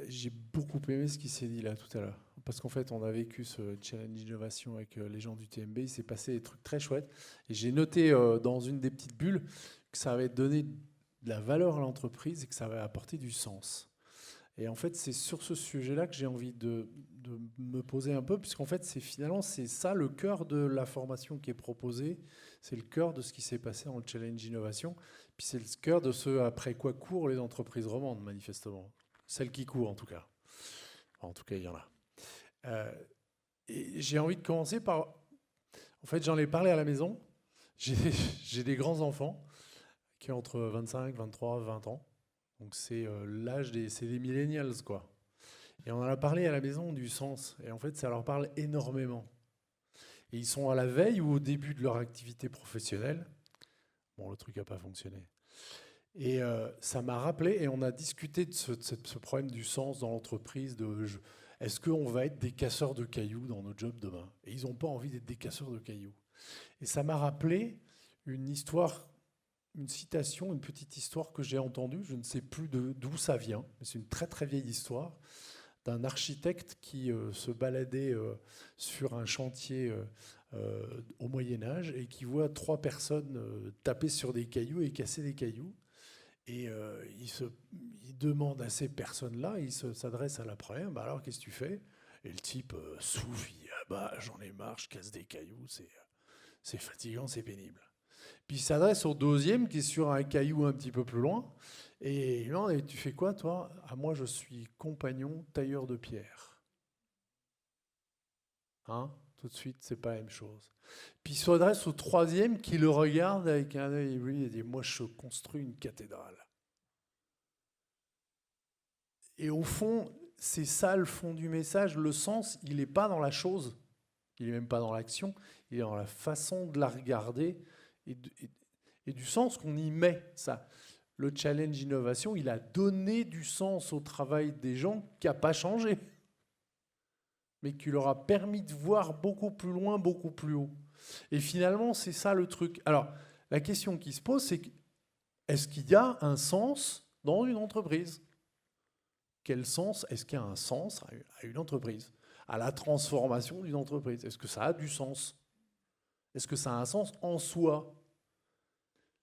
J'ai beaucoup aimé ce qui s'est dit là tout à l'heure. Parce qu'en fait, on a vécu ce challenge innovation avec les gens du TMB. Il s'est passé des trucs très chouettes. Et j'ai noté dans une des petites bulles que ça avait donné de la valeur à l'entreprise et que ça avait apporté du sens. Et en fait, c'est sur ce sujet-là que j'ai envie de me poser un peu, puisqu'en fait, finalement, c'est ça le cœur de la formation qui est proposée. C'est le cœur de ce qui s'est passé dans le challenge innovation. Puis c'est le cœur de ce après quoi courent les entreprises romandes, manifestement. Celles qui courent, en tout cas. En tout cas, il y en a. Euh, et j'ai envie de commencer par... En fait, j'en ai parlé à la maison. J'ai j'ai des grands-enfants qui ont entre 25, 23, 20 ans. Donc c'est c'est des millennials, quoi. Et on en a parlé à la maison du sens. Et en fait, ça leur parle énormément. Et ils sont à la veille ou au début de leur activité professionnelle. Bon, le truc n'a pas fonctionné. Et ça m'a rappelé, et on a discuté de ce problème du sens dans l'entreprise, est-ce qu'on va être des casseurs de cailloux dans nos jobs demain? Et ils n'ont pas envie d'être des casseurs de cailloux. Et ça m'a rappelé une histoire, une citation, une petite histoire que j'ai entendue, je ne sais plus d'où ça vient, mais c'est une très très vieille histoire, d'un architecte qui se baladait sur un chantier au Moyen-Âge et qui voit trois personnes taper sur des cailloux et casser des cailloux. Et il demande à ces personnes-là, il s'adresse à la première, bah alors qu'est-ce que tu fais? Et le type souffle, il dit, ah bah j'en ai marre, je casse des cailloux, c'est fatigant, c'est pénible. Puis il s'adresse au deuxième qui est sur un caillou un petit peu plus loin, et non, et tu fais quoi toi? Ah moi je suis compagnon tailleur de pierre. Hein? Tout de suite, c'est pas la même chose. Puis il s'adresse au troisième qui le regarde avec un œil ébloui et dit, moi je construis une cathédrale. Et au fond, c'est ça le fond du message. Le sens, il n'est pas dans la chose, il n'est même pas dans l'action, il est dans la façon de la regarder et du sens qu'on y met. Ça. Le challenge innovation, il a donné du sens au travail des gens qui n'a pas changé, mais qui leur a permis de voir beaucoup plus loin, beaucoup plus haut. Et finalement, c'est ça le truc. Alors, la question qui se pose, c'est est-ce qu'il y a un sens dans une entreprise? Quel sens est-ce qu'il y a un sens à une entreprise, à la transformation d'une entreprise? Est-ce que ça a du sens? Est-ce que ça a un sens en soi?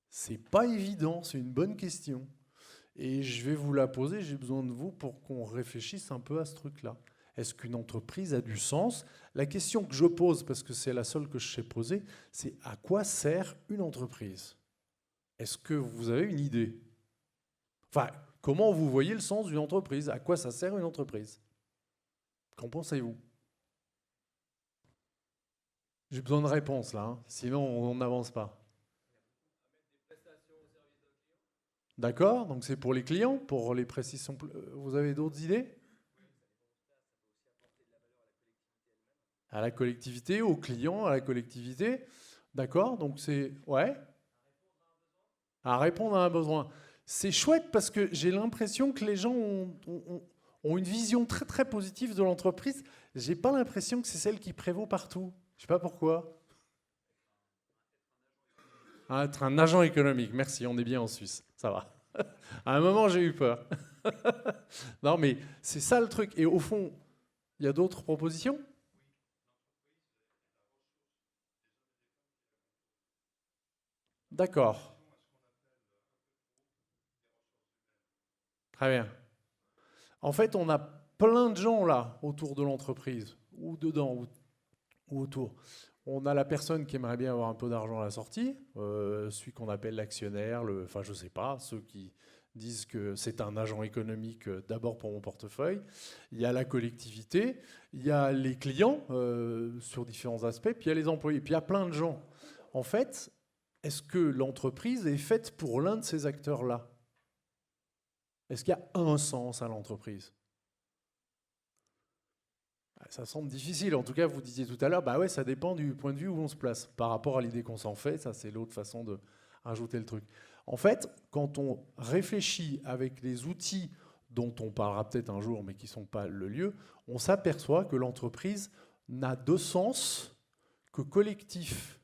C'est pas évident, c'est une bonne question. Et je vais vous la poser, j'ai besoin de vous pour qu'on réfléchisse un peu à ce truc-là. Est-ce qu'une entreprise a du sens? La question que je pose, parce que c'est la seule que je sais poser, c'est à quoi sert une entreprise? Est-ce que vous avez une idée? Enfin, comment vous voyez le sens d'une entreprise? À quoi ça sert une entreprise? Qu'en pensez-vous? J'ai besoin de réponses là, hein, sinon on n'avance pas. D'accord? Donc c'est pour les clients, pour les précisions. Vous avez d'autres idées? À la collectivité, aux clients, à la collectivité. D'accord? Donc c'est... Ouais? À répondre à un besoin. C'est chouette parce que j'ai l'impression que les gens ont une vision très très positive de l'entreprise. J'ai pas l'impression que c'est celle qui prévaut partout. Je sais pas pourquoi. Ah, être un agent économique, merci, on est bien en Suisse, ça va. À un moment, j'ai eu peur. Non, mais c'est ça le truc. Et au fond, il y a d'autres propositions? D'accord, très bien. En fait, on a plein de gens là autour de l'entreprise, ou dedans, ou autour. On a la personne qui aimerait bien avoir un peu d'argent à la sortie, celui qu'on appelle l'actionnaire, enfin je sais pas, ceux qui disent que c'est un agent économique d'abord pour mon portefeuille. Il y a la collectivité, il y a les clients sur différents aspects, puis il y a les employés, puis il y a plein de gens. En fait, est-ce que l'entreprise est faite pour l'un de ces acteurs-là? Est-ce qu'il y a un sens à l'entreprise? Ça semble difficile. En tout cas, vous disiez tout à l'heure, bah ouais, ça dépend du point de vue où on se place. Par rapport à l'idée qu'on s'en fait, ça c'est l'autre façon de rajouter le truc. En fait, quand on réfléchit avec les outils dont on parlera peut-être un jour, mais qui ne sont pas le lieu, on s'aperçoit que l'entreprise n'a de sens que collectif.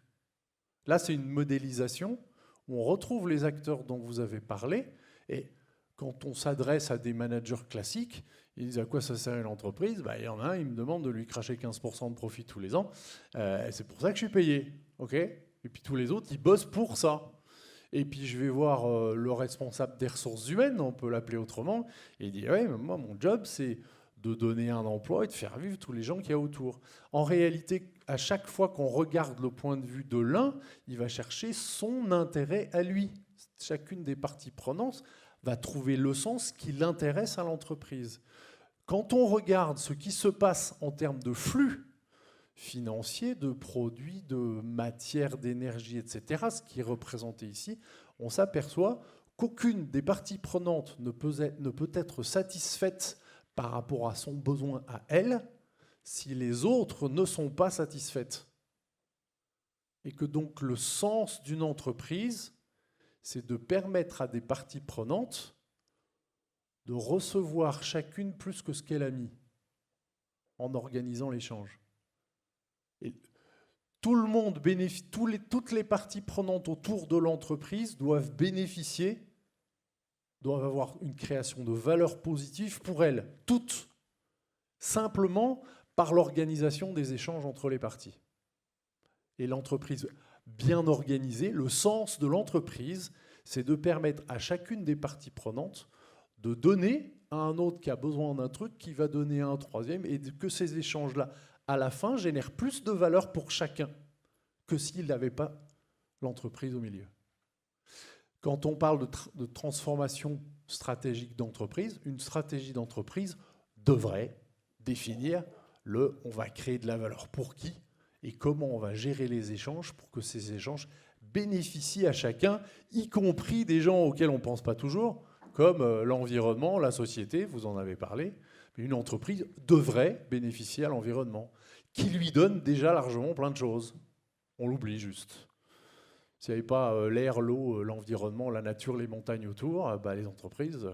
Là, c'est une modélisation où on retrouve les acteurs dont vous avez parlé. Et Quand on s'adresse à des managers classiques, ils disent à quoi ça sert une entreprise? Il y en a un, il me demande de lui cracher 15% de profit tous les ans. C'est pour ça que je suis payé. Okay, et puis tous les autres, ils bossent pour ça. Et puis je vais voir le responsable des ressources humaines, on peut l'appeler autrement, et il dit ouais, mais moi, mon job, c'est de donner un emploi et de faire vivre tous les gens qu'il y a autour. En réalité, à chaque fois qu'on regarde le point de vue de l'un, il va chercher son intérêt à lui. Chacune des parties prenantes va trouver le sens qui l'intéresse à l'entreprise. Quand on regarde ce qui se passe en termes de flux financiers, de produits, de matières, d'énergie, etc., ce qui est représenté ici, on s'aperçoit qu'aucune des parties prenantes ne peut être satisfaite par rapport à son besoin à elle si les autres ne sont pas satisfaites. Et que donc le sens d'une entreprise, c'est de permettre à des parties prenantes de recevoir chacune plus que ce qu'elle a mis en organisant l'échange. Et tout le monde bénéficie, toutes les parties prenantes autour de l'entreprise doivent bénéficier, doivent avoir une création de valeur positive pour elles, toutes, simplement par l'organisation des échanges entre les parties. Et l'entreprise bien organisée, le sens de l'entreprise, c'est de permettre à chacune des parties prenantes de donner à un autre qui a besoin d'un truc, qui va donner à un troisième, et que ces échanges-là, à la fin, génèrent plus de valeur pour chacun que s'il n'avait pas l'entreprise au milieu. Quand on parle de transformation stratégique d'entreprise, une stratégie d'entreprise devrait définir on va créer de la valeur pour qui et comment on va gérer les échanges pour que ces échanges bénéficient à chacun, y compris des gens auxquels on ne pense pas toujours, comme l'environnement, la société, vous en avez parlé. Une entreprise devrait bénéficier à l'environnement, qui lui donne déjà largement plein de choses. On l'oublie juste. S'il n'y avait pas l'air, l'eau, l'environnement, la nature, les montagnes autour, les entreprises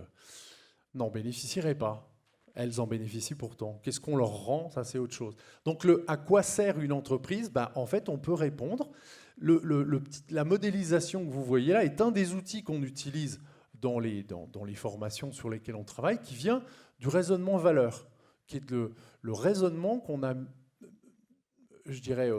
n'en bénéficieraient pas. Elles en bénéficient pourtant. Qu'est-ce qu'on leur rend? Ça, c'est autre chose. Donc, à quoi sert une entreprise? En fait, on peut répondre. La modélisation que vous voyez là est un des outils qu'on utilise dans les formations sur lesquelles on travaille, qui vient du raisonnement valeur, qui est le raisonnement qu'on a, je dirais,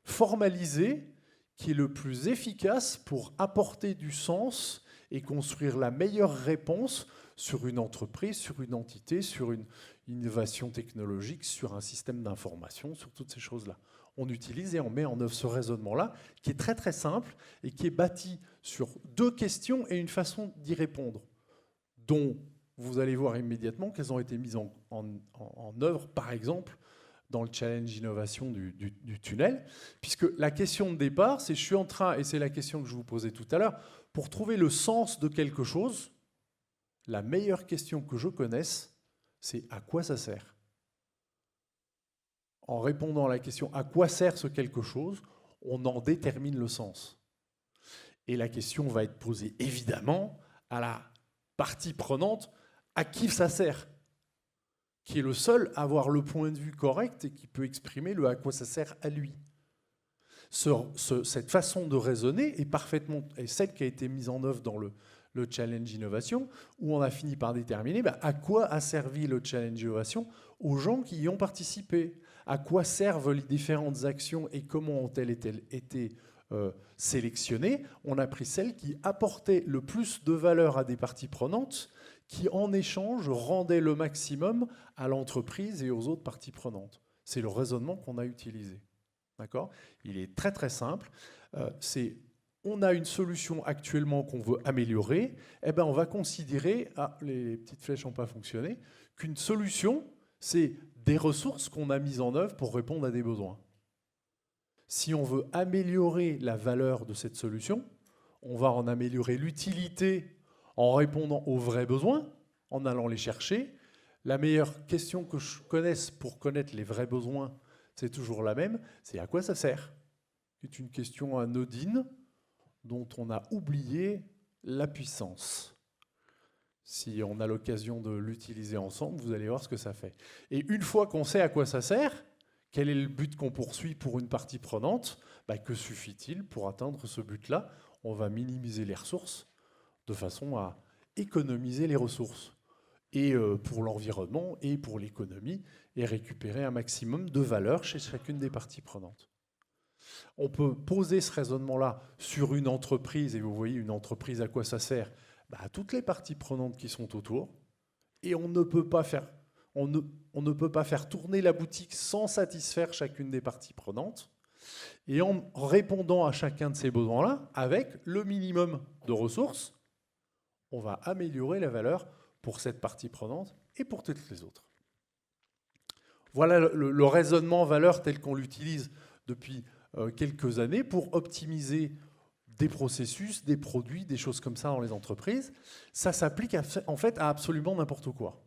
formalisé, qui est le plus efficace pour apporter du sens et construire la meilleure réponse sur une entreprise, sur une entité, sur une innovation technologique, sur un système d'information, sur toutes ces choses-là. On utilise et on met en œuvre ce raisonnement-là, qui est très très simple et qui est bâti sur deux questions et une façon d'y répondre, dont vous allez voir immédiatement qu'elles ont été mises en œuvre, par exemple, dans le challenge innovation du tunnel, puisque la question de départ, c'est je suis en train, et c'est la question que je vous posais tout à l'heure, pour trouver le sens de quelque chose, la meilleure question que je connaisse, c'est à quoi ça sert? En répondant à la question à quoi sert ce quelque chose, on en détermine le sens. Et la question va être posée évidemment à la partie prenante à qui ça sert, qui est le seul à avoir le point de vue correct et qui peut exprimer le à quoi ça sert à lui. Cette façon de raisonner est celle qui a été mise en œuvre dans le challenge innovation, où on a fini par déterminer à quoi a servi le challenge innovation aux gens qui y ont participé, à quoi servent les différentes actions et comment ont-elles été sélectionnées. On a pris celles qui apportaient le plus de valeur à des parties prenantes, qui en échange rendaient le maximum à l'entreprise et aux autres parties prenantes. C'est le raisonnement qu'on a utilisé. D'accord ? Il est très très simple. On a une solution actuellement qu'on veut améliorer, on va considérer, les petites flèches n'ont pas fonctionné, qu'une solution, c'est des ressources qu'on a mises en œuvre pour répondre à des besoins. Si on veut améliorer la valeur de cette solution, on va en améliorer l'utilité en répondant aux vrais besoins, en allant les chercher. La meilleure question que je connaisse pour connaître les vrais besoins, c'est toujours la même, c'est à quoi ça sert? C'est une question anodine, dont on a oublié la puissance. Si on a l'occasion de l'utiliser ensemble, vous allez voir ce que ça fait. Et une fois qu'on sait à quoi ça sert, quel est le but qu'on poursuit pour une partie prenante, que suffit-il pour atteindre ce but-là? On va minimiser les ressources de façon à économiser les ressources, et pour l'environnement et pour l'économie, et récupérer un maximum de valeur chez chacune des parties prenantes. On peut poser ce raisonnement-là sur une entreprise, et vous voyez une entreprise, à quoi ça sert? À toutes les parties prenantes qui sont autour, et on ne peut pas faire tourner la boutique sans satisfaire chacune des parties prenantes, et en répondant à chacun de ces besoins-là, avec le minimum de ressources, on va améliorer la valeur pour cette partie prenante et pour toutes les autres. Voilà le raisonnement valeur tel qu'on l'utilise depuis quelques années pour optimiser des processus, des produits, des choses comme ça dans les entreprises. Ça s'applique en fait à absolument n'importe quoi.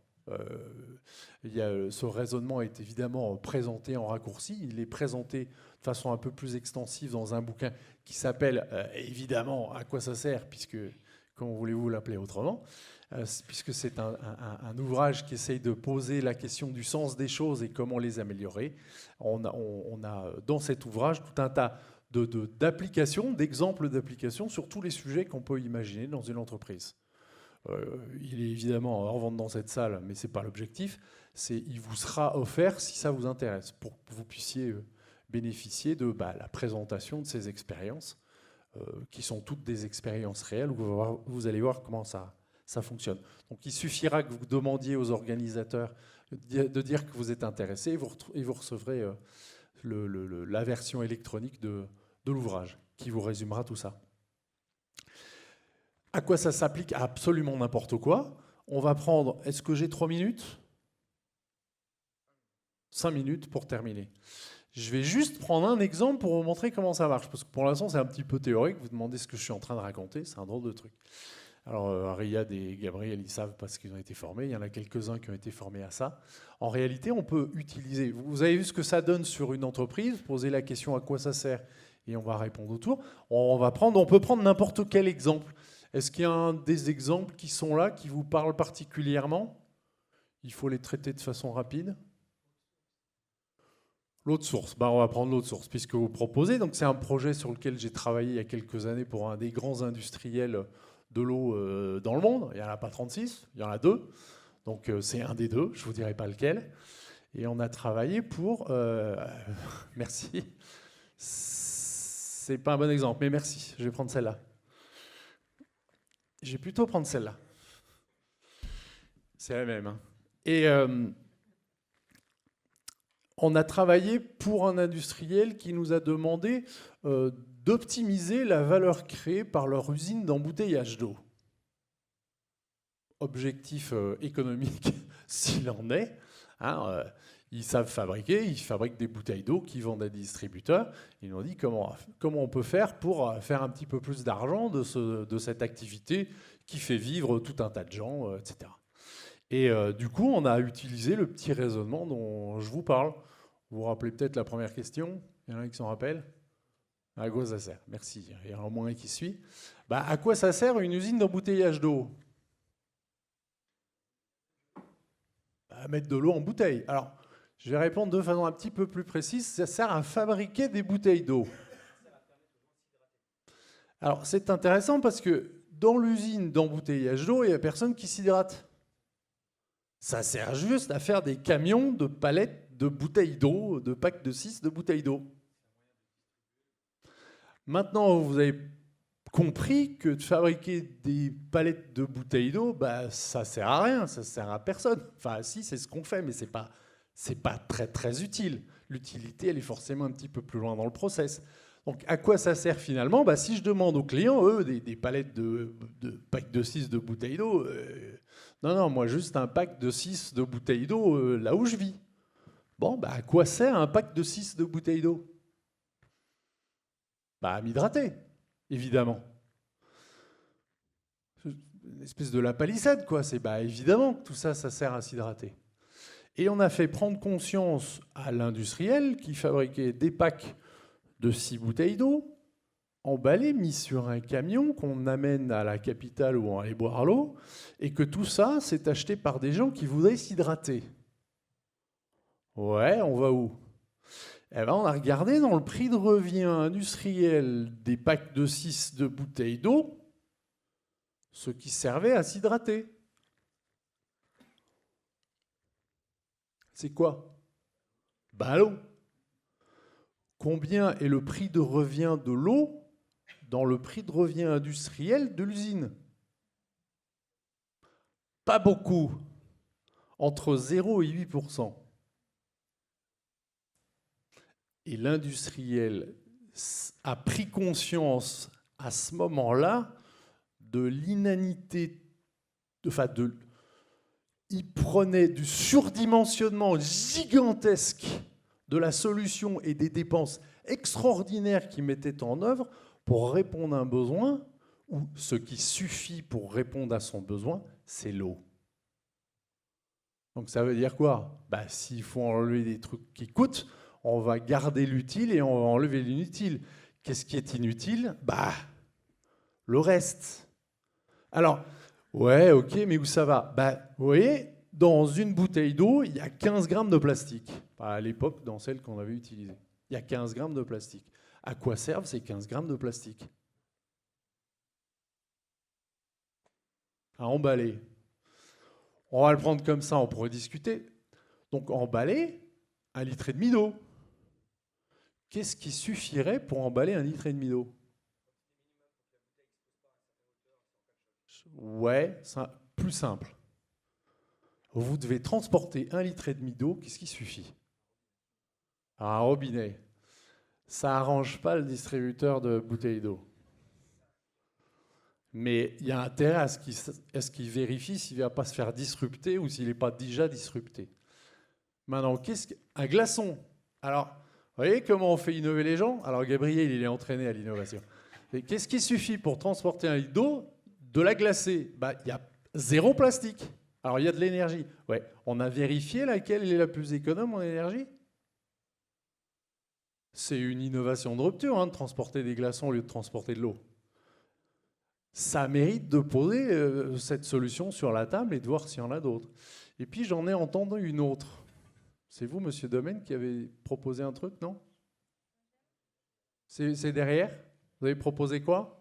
Ce raisonnement est évidemment présenté en raccourci. Il est présenté de façon un peu plus extensive dans un bouquin qui s'appelle évidemment « À quoi ça sert ?» puisque, comment voulez-vous l'appeler autrement, puisque c'est un ouvrage qui essaye de poser la question du sens des choses et comment les améliorer. On a dans cet ouvrage tout un tas d'applications, d'exemples d'applications sur tous les sujets qu'on peut imaginer dans une entreprise. Il est évidemment à revendre dans cette salle, mais ce n'est pas l'objectif. Il vous sera offert si ça vous intéresse, pour que vous puissiez bénéficier de la présentation de ces expériences, qui sont toutes des expériences réelles, où vous allez voir comment ça fonctionne. Donc il suffira que vous demandiez aux organisateurs de dire que vous êtes intéressé, et vous recevrez la version électronique de l'ouvrage, qui vous résumera tout ça. À quoi ça s'applique? À absolument n'importe quoi. On va prendre... Est-ce que j'ai 3 minutes? 5 minutes pour terminer. Je vais juste prendre un exemple pour vous montrer comment ça marche. Parce que pour l'instant, c'est un petit peu théorique. Vous demandez ce que je suis en train de raconter. C'est un drôle de truc. Alors, Riyad et Gabriel, ils savent parce qu'ils ont été formés. Il y en a quelques-uns qui ont été formés à ça. En réalité, on peut utiliser... Vous avez vu ce que ça donne sur une entreprise. Posez la question à quoi ça sert et on va répondre autour. On peut prendre n'importe quel exemple. Est-ce qu'il y a un des exemples qui sont là, qui vous parlent particulièrement? Il faut les traiter de façon rapide. L'autre source, on va prendre l'autre source, puisque vous proposez. Donc c'est un projet sur lequel j'ai travaillé il y a quelques années pour un des grands industriels de l'eau dans le monde. Il n'y en a pas 36, il y en a 2. Donc c'est un des 2, je ne vous dirai pas lequel. Et on a travaillé pour... merci. C'est pas un bon exemple, mais merci. Je vais prendre celle-là. Je vais plutôt prendre celle-là. C'est la même. Hein. Et on a travaillé pour un industriel qui nous a demandé d'optimiser la valeur créée par leur usine d'embouteillage d'eau. Objectif économique, s'il en est. Hein, ils savent fabriquer, ils fabriquent des bouteilles d'eau qu'ils vendent à des distributeurs. Ils nous ont dit comment on peut faire pour faire un petit peu plus d'argent de cette activité qui fait vivre tout un tas de gens, etc. Et du coup, on a utilisé le petit raisonnement dont je vous parle. Vous vous rappelez peut-être la première question? Il y en a un qui s'en rappelle? À quoi ça sert? Merci. Il y en a au moins un qui suit. À quoi ça sert une usine d'embouteillage d'eau? À mettre de l'eau en bouteille. Alors, je vais répondre de façon un petit peu plus précise. Ça sert à fabriquer des bouteilles d'eau. Alors, c'est intéressant parce que dans l'usine d'embouteillage d'eau, il n'y a personne qui s'hydrate. Ça sert juste à faire des camions de palettes de bouteilles d'eau, de packs de 6 de bouteilles d'eau. Maintenant, vous avez compris que de fabriquer des palettes de bouteilles d'eau, ça sert à rien, ça sert à personne. Enfin, si, c'est ce qu'on fait, mais c'est pas très très utile. L'utilité, elle est forcément un petit peu plus loin dans le process. Donc, à quoi ça sert finalement? Si je demande aux clients, eux, des palettes de packs de 6 de bouteilles d'eau, non, moi, juste un pack de 6 de bouteilles d'eau là où je vis. Bon, à quoi sert un pack de 6 de bouteilles d'eau? À m'hydrater, évidemment. Une espèce de la palissade, quoi. C'est évidemment que tout ça, ça sert à s'hydrater. Et on a fait prendre conscience à l'industriel qui fabriquait des packs de 6 bouteilles d'eau, emballées, mis sur un camion qu'on amène à la capitale où on allait boire l'eau, et que tout ça, c'est acheté par des gens qui voudraient s'hydrater. Ouais, on va où? On a regardé dans le prix de revient industriel des packs de 6 de bouteilles d'eau, ce qui servait à s'hydrater. C'est quoi? Ben, l'eau. Combien est le prix de revient de l'eau dans le prix de revient industriel de l'usine? Pas beaucoup. Entre 0 et 8%. Et l'industriel a pris conscience à ce moment-là de l'inanité, il prenait du surdimensionnement gigantesque de la solution et des dépenses extraordinaires qu'il mettait en œuvre pour répondre à un besoin, où ce qui suffit pour répondre à son besoin, c'est l'eau. Donc ça veut dire quoi? S'il faut enlever des trucs qui coûtent, on va garder l'utile et on va enlever l'inutile. Qu'est-ce qui est inutile? Le reste. Alors, ouais, ok, mais où ça va? Vous voyez, dans une bouteille d'eau, il y a 15 grammes de plastique. À l'époque, dans celle qu'on avait utilisée. Il y a 15 grammes de plastique. À quoi servent ces 15 grammes de plastique? À emballer. On va le prendre comme ça, on pourrait discuter. Donc, emballer 1,5 litre d'eau. Qu'est-ce qui suffirait pour emballer 1,5 litre d'eau? Ouais, plus simple. Vous devez transporter 1,5 litre d'eau, qu'est-ce qui suffit? Un robinet. Ça n'arrange pas le distributeur de bouteilles d'eau. Mais il y a intérêt à ce qu'il vérifie s'il ne va pas se faire disrupter ou s'il n'est pas déjà disrupté. Maintenant, un glaçon. Alors, vous voyez comment on fait innover les gens? Alors, Gabriel, il est entraîné à l'innovation. Qu'est-ce qui suffit pour transporter 1 litre d'eau? De la glacer. Il y a 0 plastique. Alors, il y a de l'énergie. Ouais. On a vérifié laquelle est la plus économe en énergie? C'est une innovation de rupture, de transporter des glaçons au lieu de transporter de l'eau. Ça mérite de poser cette solution sur la table et de voir s'il y en a d'autres. Et puis, j'en ai entendu une autre. C'est vous, monsieur Domaine, qui avez proposé un truc, non? C'est derrière? Vous avez proposé quoi?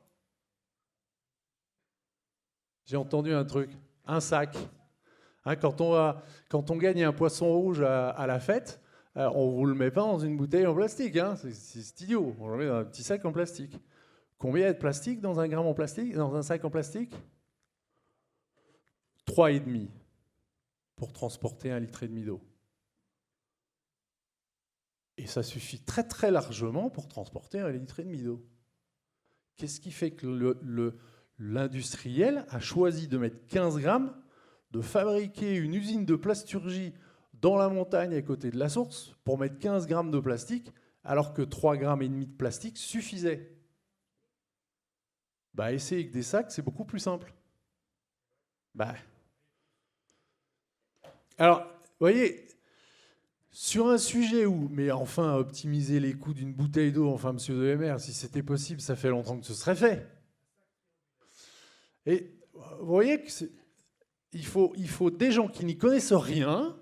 J'ai entendu un truc. Un sac. Quand on gagne un poisson rouge à la fête, on ne vous le met pas dans une bouteille en plastique. C'est idiot. On le met dans un petit sac en plastique. Combien il y a de plastique dans un gramme en plastique, dans un sac en plastique? 3,5 pour transporter 1,5 litre d'eau. Et ça suffit très très largement pour transporter 1,5 litre d'eau. Qu'est-ce qui fait que l'industriel a choisi de mettre 15 grammes, de fabriquer une usine de plasturgie dans la montagne à côté de la source pour mettre 15 grammes de plastique, alors que 3,5 grammes de plastique suffisaient? Essayer avec des sacs, c'est beaucoup plus simple. Alors, vous voyez, sur un sujet où, mais enfin, optimiser les coûts d'une bouteille d'eau, enfin, monsieur Demer, si c'était possible, ça fait longtemps que ce serait fait. Et vous voyez qu'il faut des gens qui n'y connaissent rien.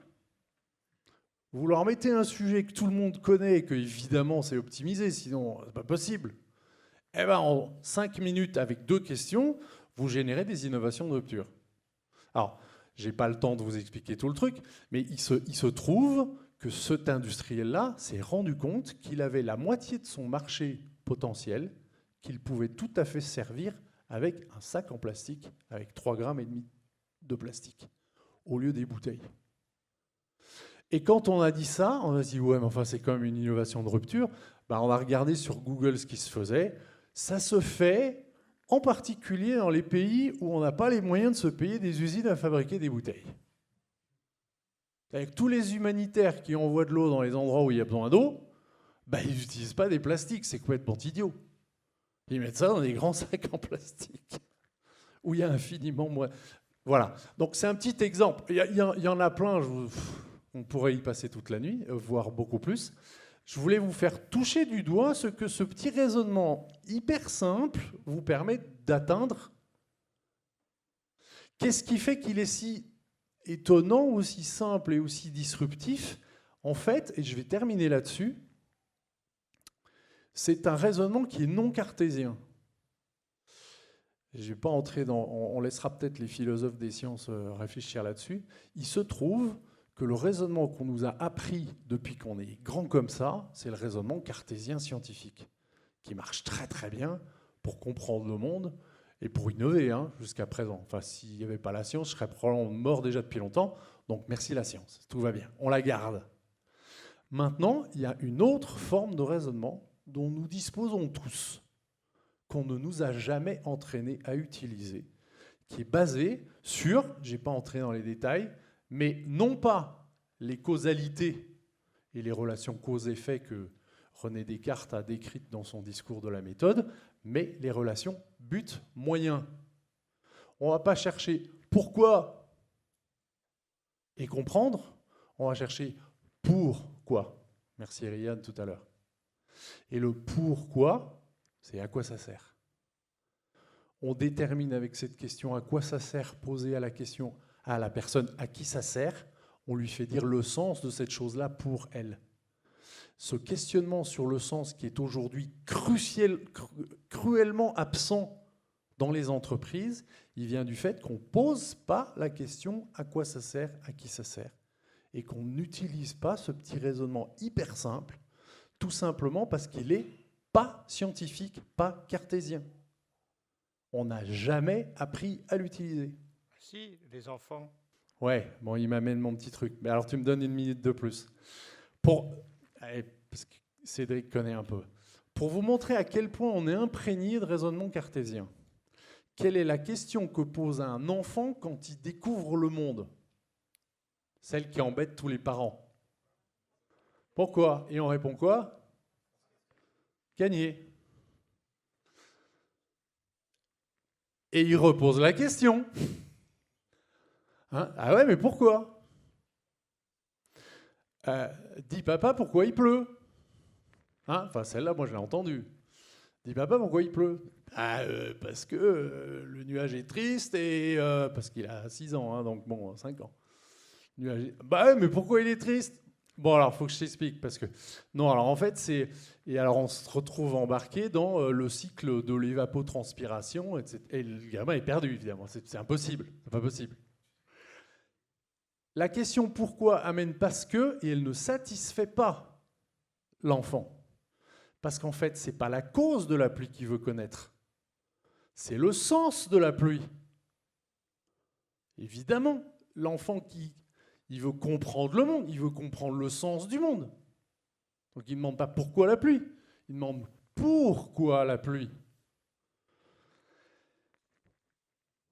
Vous leur mettez un sujet que tout le monde connaît et que, évidemment, c'est optimisé, sinon, c'est pas possible. En 5 minutes, avec 2 questions, vous générez des innovations de rupture. Alors, je n'ai pas le temps de vous expliquer tout le truc, mais il se trouve que cet industriel-là s'est rendu compte qu'il avait la moitié de son marché potentiel, qu'il pouvait tout à fait servir avec un sac en plastique, avec 3,5 grammes de plastique, au lieu des bouteilles. Et quand on a dit ça, on a dit, ouais, mais enfin, c'est quand même une innovation de rupture. On a regardé sur Google ce qui se faisait. Ça se fait en particulier dans les pays où on n'a pas les moyens de se payer des usines à fabriquer des bouteilles. Avec tous les humanitaires qui envoient de l'eau dans les endroits où il y a besoin d'eau, ils n'utilisent pas des plastiques, c'est complètement idiot. Ils mettent ça dans des grands sacs en plastique, où il y a infiniment moins. Voilà, donc c'est un petit exemple. Il y en a plein, on pourrait y passer toute la nuit, voire beaucoup plus. Je voulais vous faire toucher du doigt ce que ce petit raisonnement hyper simple vous permet d'atteindre. Qu'est-ce qui fait qu'il est si étonnant, aussi simple et aussi disruptif? En fait, et je vais terminer là-dessus, c'est un raisonnement qui est non cartésien. Je vais pas entrer dans... On laissera peut-être les philosophes des sciences réfléchir là-dessus. Il se trouve que le raisonnement qu'on nous a appris depuis qu'on est grand comme ça, c'est le raisonnement cartésien scientifique, qui marche très très bien pour comprendre le monde et pour innover jusqu'à présent. Enfin, s'il n'y avait pas la science, je serais probablement mort déjà depuis longtemps. Donc merci la science, tout va bien, on la garde. Maintenant, il y a une autre forme de raisonnement dont nous disposons tous, qu'on ne nous a jamais entraînés à utiliser, qui est basée sur, je n'ai pas entré dans les détails, mais non pas les causalités et les relations cause-effet que René Descartes a décrites dans son discours de la méthode, mais les relations but-moyen. On ne va pas chercher pourquoi et comprendre, on va chercher pourquoi. Merci Eliane tout à l'heure. Et le pourquoi, c'est à quoi ça sert. On détermine avec cette question à quoi ça sert, posée à la question à la personne à qui ça sert, on lui fait dire le sens de cette chose-là pour elle. Ce questionnement sur le sens qui est aujourd'hui cruellement absent dans les entreprises, il vient du fait qu'on ne pose pas la question à quoi ça sert, à qui ça sert, et qu'on n'utilise pas ce petit raisonnement hyper simple, tout simplement parce qu'il n'est pas scientifique, pas cartésien. On n'a jamais appris à l'utiliser. Si, les enfants. Ouais, bon, il m'amène mon petit truc. Mais alors, tu me donnes 1 minute de plus. Parce que Cédric connaît un peu. Pour vous montrer à quel point on est imprégné de raisonnement cartésien. Quelle est la question que pose un enfant quand il découvre le monde? Celle qui embête tous les parents. Pourquoi? Et on répond quoi? Gagné. Et il repose la question. Ah ouais, mais pourquoi? Dis papa, pourquoi il pleut? Enfin, celle-là, moi, je l'ai entendue. Dis papa, pourquoi il pleut? Parce que le nuage est triste et parce qu'il a 6 ans, donc bon, 5 ans. Bah ouais, mais pourquoi il est triste? Bon, alors, il faut que je t'explique, parce que... Non, alors, en fait, c'est... Et alors, on se retrouve embarqué dans le cycle de l'évapotranspiration, etc. Et le gamin est perdu, évidemment. C'est impossible. C'est pas possible. La question pourquoi amène parce que, et elle ne satisfait pas l'enfant. Parce qu'en fait, ce n'est pas la cause de la pluie qu'il veut connaître. C'est le sens de la pluie. Évidemment, l'enfant il veut comprendre le monde, il veut comprendre le sens du monde. Donc il ne demande pas pourquoi la pluie, il demande pourquoi la pluie.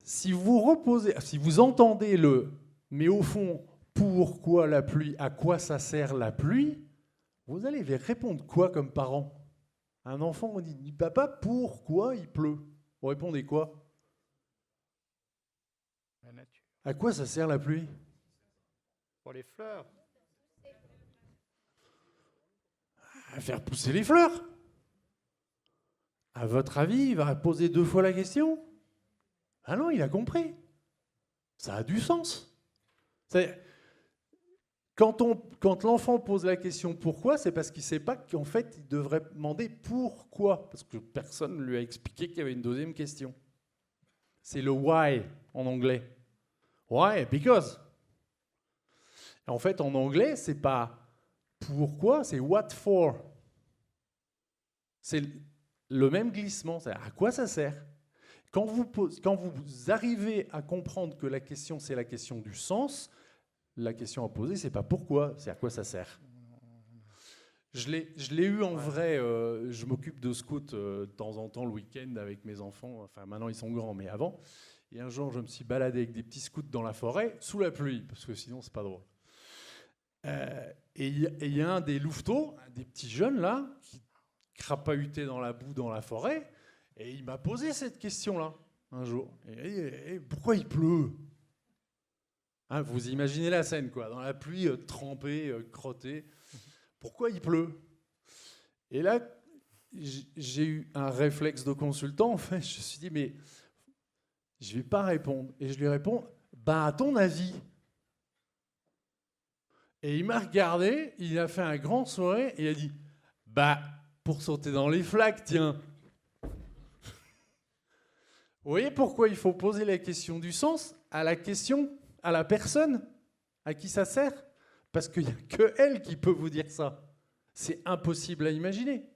Si vous entendez le « mais au fond, pourquoi la pluie, à quoi ça sert la pluie ?» vous allez répondre quoi comme parent? Un enfant, on dit « Papa, pourquoi il pleut ?» Vous répondez quoi? La nature. À quoi ça sert la pluie? Pour les fleurs. À faire pousser les fleurs. À votre avis, il va poser 2 fois la question? Ah non, il a compris. Ça a du sens. Quand l'enfant pose la question pourquoi, c'est parce qu'il ne sait pas qu'en fait, il devrait demander pourquoi. Parce que personne ne lui a expliqué qu'il y avait une 2e question. C'est le why en anglais. Why? Because. Et en fait, en anglais, c'est pas pourquoi, c'est what for. C'est le même glissement. C'est à quoi ça sert? Quand vous arrivez à comprendre que la question, c'est la question du sens, la question à poser, c'est pas pourquoi, c'est à quoi ça sert. Je l'ai eu en vrai, je m'occupe de scout de temps en temps le week-end avec mes enfants, enfin maintenant ils sont grands, mais avant. Et un jour, je me suis baladé avec des petits scouts dans la forêt, sous la pluie, parce que sinon, c'est pas drôle. Et il y a un des louveteaux, des petits jeunes là, qui crapahutaient dans la boue dans la forêt, et il m'a posé cette question-là, un jour. Et pourquoi il pleut? Vous imaginez la scène, quoi, dans la pluie, trempée, crottée. Pourquoi il pleut? Et là, j'ai eu un réflexe de consultant, en fait. Je me suis dit, mais je ne vais pas répondre. Et je lui réponds, à ton avis. Et il m'a regardé, il a fait un grand sourire, et il a dit, pour sauter dans les flaques, tiens. Vous voyez pourquoi il faut poser la question du sens à la question, à la personne à qui ça sert? Parce qu'il n'y a que elle qui peut vous dire ça. C'est impossible à imaginer.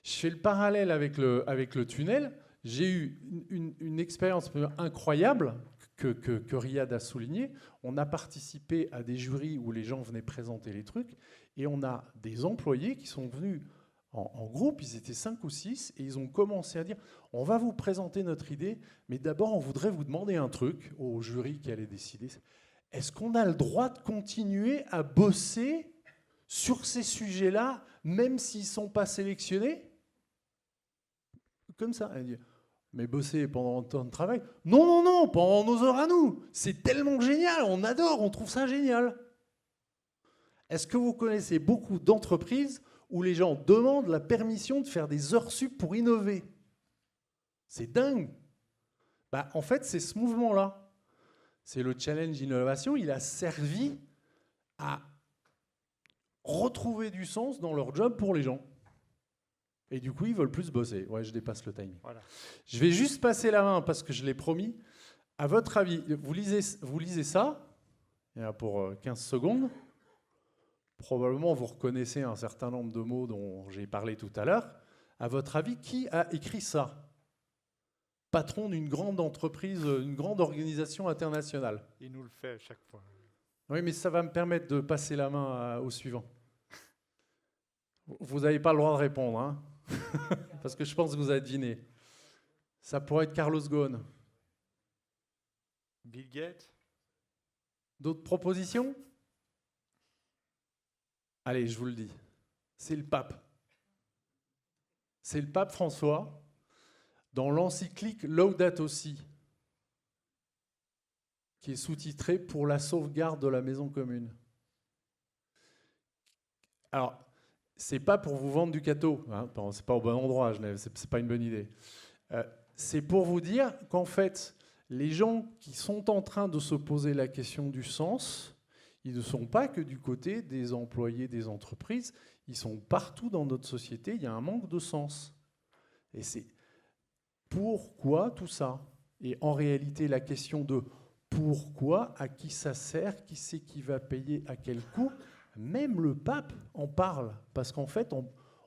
Je fais le parallèle avec le tunnel. J'ai eu une expérience incroyable que Riyad a souligné. On a participé à des jurys où les gens venaient présenter les trucs et on a des employés qui sont venus en groupe, ils étaient 5 ou 6, et ils ont commencé à dire « On va vous présenter notre idée, mais d'abord on voudrait vous demander un truc au jury qui allait décider. Est-ce qu'on a le droit de continuer à bosser sur ces sujets-là, même s'ils ne sont pas sélectionnés ?» Comme ça. Elle dit « Mais bosser pendant le temps de travail ?» « Non, non, non, pendant nos heures à nous. C'est tellement génial, on adore, on trouve ça génial. » Est-ce que vous connaissez beaucoup d'entreprises où les gens demandent la permission de faire des heures sup pour innover? C'est dingue. En fait, c'est ce mouvement-là. C'est le challenge innovation. Il a servi à retrouver du sens dans leur job pour les gens. Et du coup, ils veulent plus bosser. Ouais, je dépasse le timing. Voilà. Je vais juste passer la main parce que je l'ai promis. À votre avis, vous lisez ça, il y a pour 15 secondes. Probablement, vous reconnaissez un certain nombre de mots dont j'ai parlé tout à l'heure. À votre avis, qui a écrit ça? Patron d'une grande entreprise, une grande organisation internationale. Il nous le fait à chaque fois. Oui, mais ça va me permettre de passer la main au suivant. Vous n'avez pas le droit de répondre, hein. Parce que je pense que vous avez deviné. Ça pourrait être Carlos Ghosn. Bill Gates. D'autres propositions? Allez, je vous le dis. C'est le pape. C'est le pape François, dans l'encyclique Laudato Si, qui est sous-titré « Pour la sauvegarde de la maison commune ». Alors, c'est pas pour vous vendre du cateau, hein, c'est pas au bon endroit, c'est pas une bonne idée. C'est pour vous dire qu'en fait, les gens qui sont en train de se poser la question du sens, ils ne sont pas que du côté des employés des entreprises, ils sont partout dans notre société, il y a un manque de sens. Et c'est pourquoi tout ça? Et en réalité, la question de pourquoi, à qui ça sert, qui c'est qui va payer, à quel coût, même le pape en parle. Parce qu'en fait,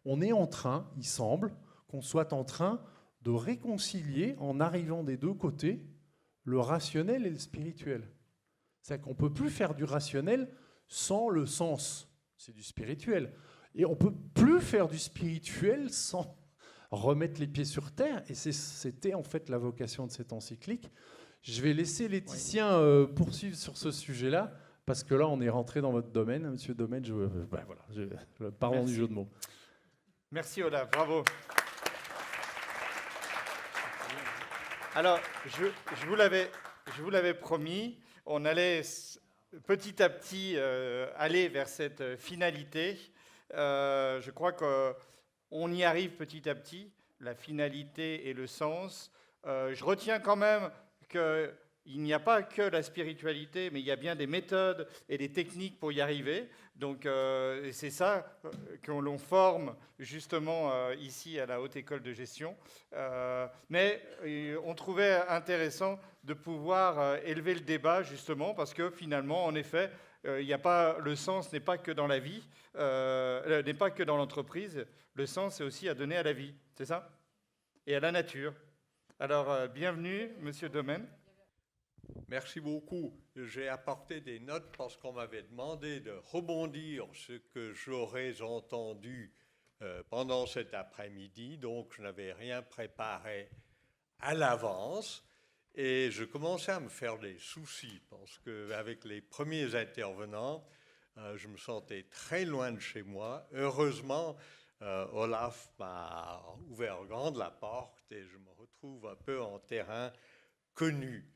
on est en train, il semble, qu'on soit en train de réconcilier, en arrivant des deux côtés, le rationnel et le spirituel. C'est-à-dire qu'on ne peut plus faire du rationnel sans le sens. C'est du spirituel. Et on ne peut plus faire du spirituel sans remettre les pieds sur terre. Et c'était en fait la vocation de cette encyclique. Je vais laisser Laetitia poursuivre sur ce sujet-là, parce que là, on est rentré dans votre domaine. Monsieur Domaine, parlons du jeu de mots. Merci Olaf, bravo. Alors, je vous l'avais promis, on allait petit à petit aller vers cette finalité. Je crois qu'on y arrive petit à petit, la finalité et le sens. Je retiens quand même qu'il n'y a pas que la spiritualité, mais il y a bien des méthodes et des techniques pour y arriver. Donc, c'est ça que l'on forme justement ici à la Haute École de Gestion. Mais on trouvait intéressant de pouvoir élever le débat justement parce que finalement, en effet, le sens n'est pas que dans la vie, n'est pas que dans l'entreprise. Le sens, c'est aussi à donner à la vie, c'est ça? Et à la nature. Alors, bienvenue, Monsieur Domaine. Merci beaucoup. J'ai apporté des notes parce qu'on m'avait demandé de rebondir ce que j'aurais entendu pendant cet après-midi. Donc, je n'avais rien préparé à l'avance. Et je commençais à me faire des soucis parce qu'avec les premiers intervenants, je me sentais très loin de chez moi. Heureusement, Olaf m'a ouvert grande la porte et je me retrouve un peu en terrain connu.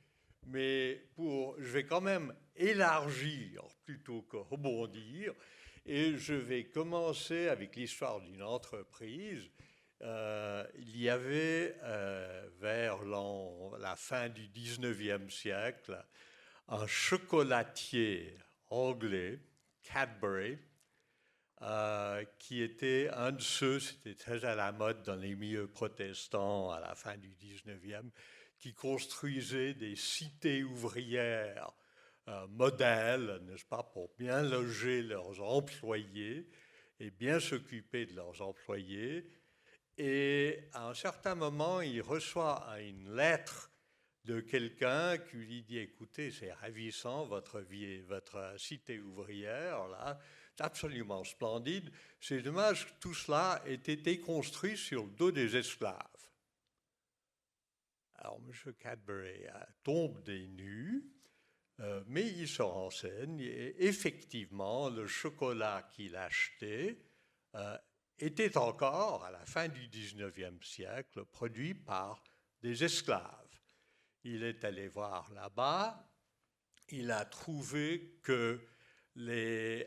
Mais je vais quand même élargir plutôt que rebondir. Et je vais commencer avec l'histoire d'une entreprise. Il y avait, vers la fin du 19e siècle, un chocolatier anglais, Cadbury, qui était un de ceux, c'était très à la mode dans les milieux protestants à la fin du 19e, qui construisaient des cités ouvrières modèles, n'est-ce pas, pour bien loger leurs employés et bien s'occuper de leurs employés. Et à un certain moment, il reçoit une lettre de quelqu'un qui lui dit « Écoutez, c'est ravissant, votre vie, votre cité ouvrière, là, c'est absolument splendide. C'est dommage que tout cela ait été construit sur le dos des esclaves. » Alors, M. Cadbury tombe des nues, mais il se renseigne et effectivement, le chocolat qu'il achetait était encore, à la fin du 19e siècle, produit par des esclaves. Il est allé voir là-bas, il a trouvé que le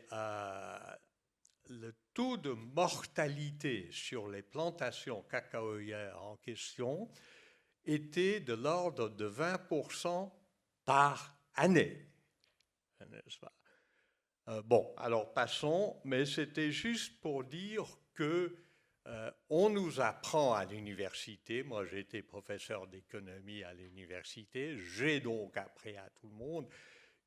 taux de mortalité sur les plantations cacaoyères en question était de l'ordre de 20% par année. N'est-ce pas? Bon, alors passons, mais c'était juste pour dire que on nous apprend à l'université, moi j'ai été professeur d'économie à l'université, j'ai donc appris à tout le monde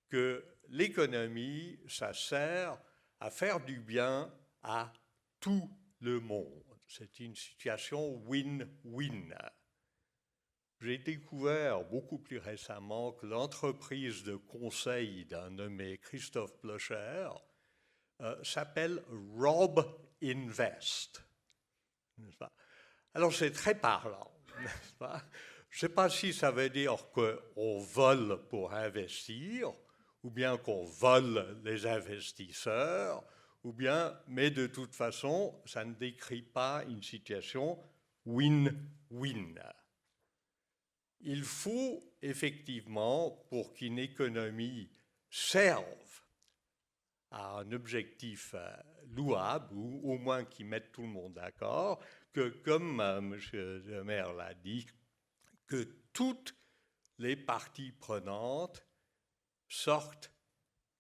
que l'économie, ça sert à faire du bien à tout le monde. C'est une situation win-win. J'ai découvert beaucoup plus récemment que l'entreprise de conseil d'un nommé Christophe Blocher s'appelle Rob Invest. Alors c'est très parlant, n'est-ce pas? Je ne sais pas si ça veut dire qu'on vole pour investir, ou bien qu'on vole les investisseurs, ou bien, mais de toute façon, ça ne décrit pas une situation win-win. Il faut effectivement, pour qu'une économie serve à un objectif louable, ou au moins qui mette tout le monde d'accord, que, comme M. le maire l'a dit, que toutes les parties prenantes sortent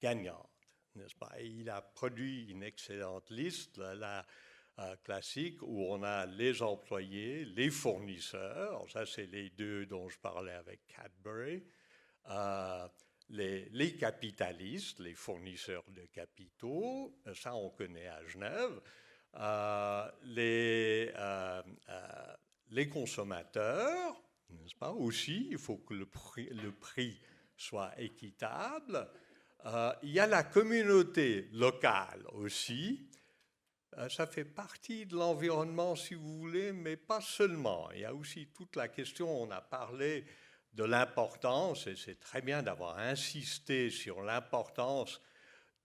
gagnantes, n'est-ce pas? Et il a produit une excellente liste, la classique, où on a les employés, les fournisseurs, ça c'est les deux dont je parlais avec Cadbury, les capitalistes, les fournisseurs de capitaux, ça on connaît à Genève, les consommateurs, n'est-ce pas, aussi, il faut que le prix soit équitable. Il y a la communauté locale aussi. Ça fait partie de l'environnement, si vous voulez, mais pas seulement. Il y a aussi toute la question, on a parlé de l'importance, et c'est très bien d'avoir insisté sur l'importance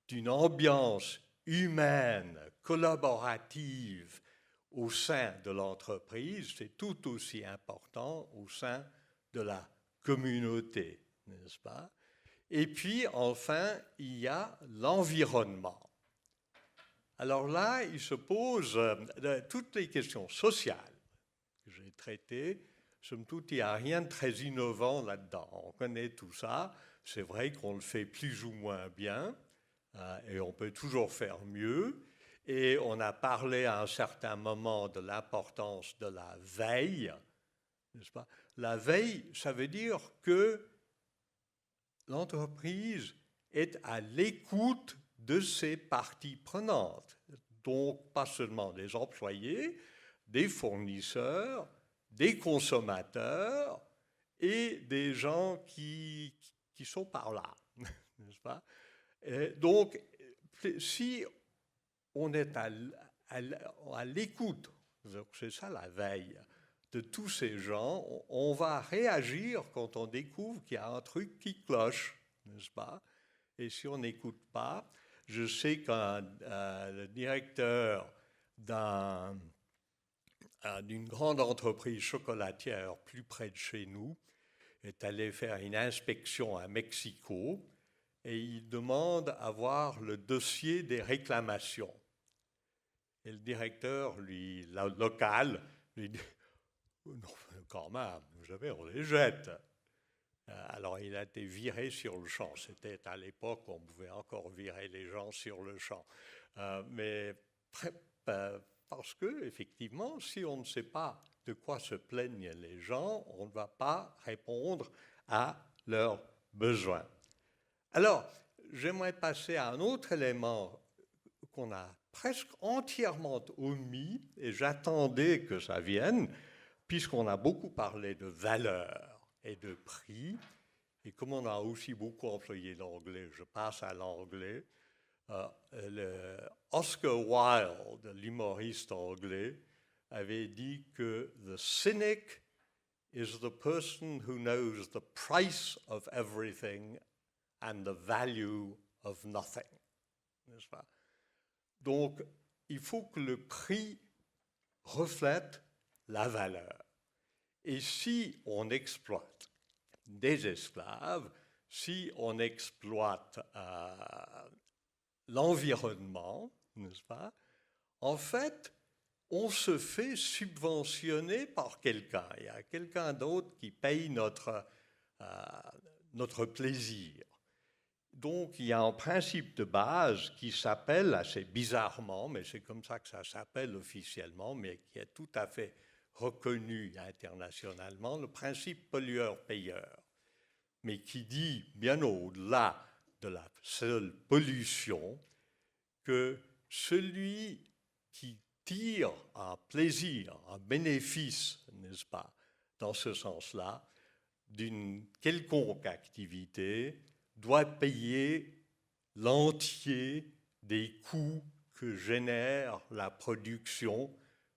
d'une ambiance humaine, collaborative au sein de l'entreprise. C'est tout aussi important au sein de la communauté, n'est-ce pas? Et puis, enfin, il y a l'environnement. Alors là, il se pose toutes les questions sociales que j'ai traitées. Somme toute, il n'y a rien de très innovant là-dedans. On connaît tout ça. C'est vrai qu'on le fait plus ou moins bien et on peut toujours faire mieux. Et on a parlé à un certain moment de l'importance de la veille, n'est-ce pas? La veille, ça veut dire que l'entreprise est à l'écoute de ses parties prenantes, donc pas seulement des employés, des fournisseurs, des consommateurs et des gens qui sont par là, n'est-ce pas? Et donc, si on est à l'écoute, c'est ça la veille, de tous ces gens, on va réagir quand on découvre qu'il y a un truc qui cloche, n'est-ce pas? Et si on n'écoute pas, je sais qu'un le directeur d'une grande entreprise chocolatière plus près de chez nous est allé faire une inspection à Mexico et il demande à voir le dossier des réclamations. Et le directeur local lui dit « Non, quand même, jamais on les jette ». Alors il a été viré sur le champ. C'était à l'époque où on pouvait encore virer les gens sur le champ. Mais Parce que, effectivement, si on ne sait pas de quoi se plaignent les gens, on ne va pas répondre à leurs besoins. Alors, j'aimerais passer à un autre élément qu'on a presque entièrement omis, et j'attendais que ça vienne, puisqu'on a beaucoup parlé de valeur et de prix, et comme on a aussi beaucoup employé l'anglais, je passe à l'anglais. Oscar Wilde, l'humoriste anglais, avait dit que « The cynic is the person who knows the price of everything and the value of nothing ». N'est-ce pas? Donc, il faut que le prix reflète la valeur. Et si on exploite des esclaves, si on exploite l'environnement, n'est-ce pas? En fait, on se fait subventionner par quelqu'un. Il y a quelqu'un d'autre qui paye notre plaisir. Donc, il y a un principe de base qui s'appelle, assez bizarrement, mais c'est comme ça que ça s'appelle officiellement, mais qui est tout à fait reconnu internationalement, le principe pollueur-payeur, mais qui dit, bien au-delà de la seule pollution, que celui qui tire un plaisir, un bénéfice, n'est-ce pas, dans ce sens-là, d'une quelconque activité, doit payer l'entier des coûts que génère la production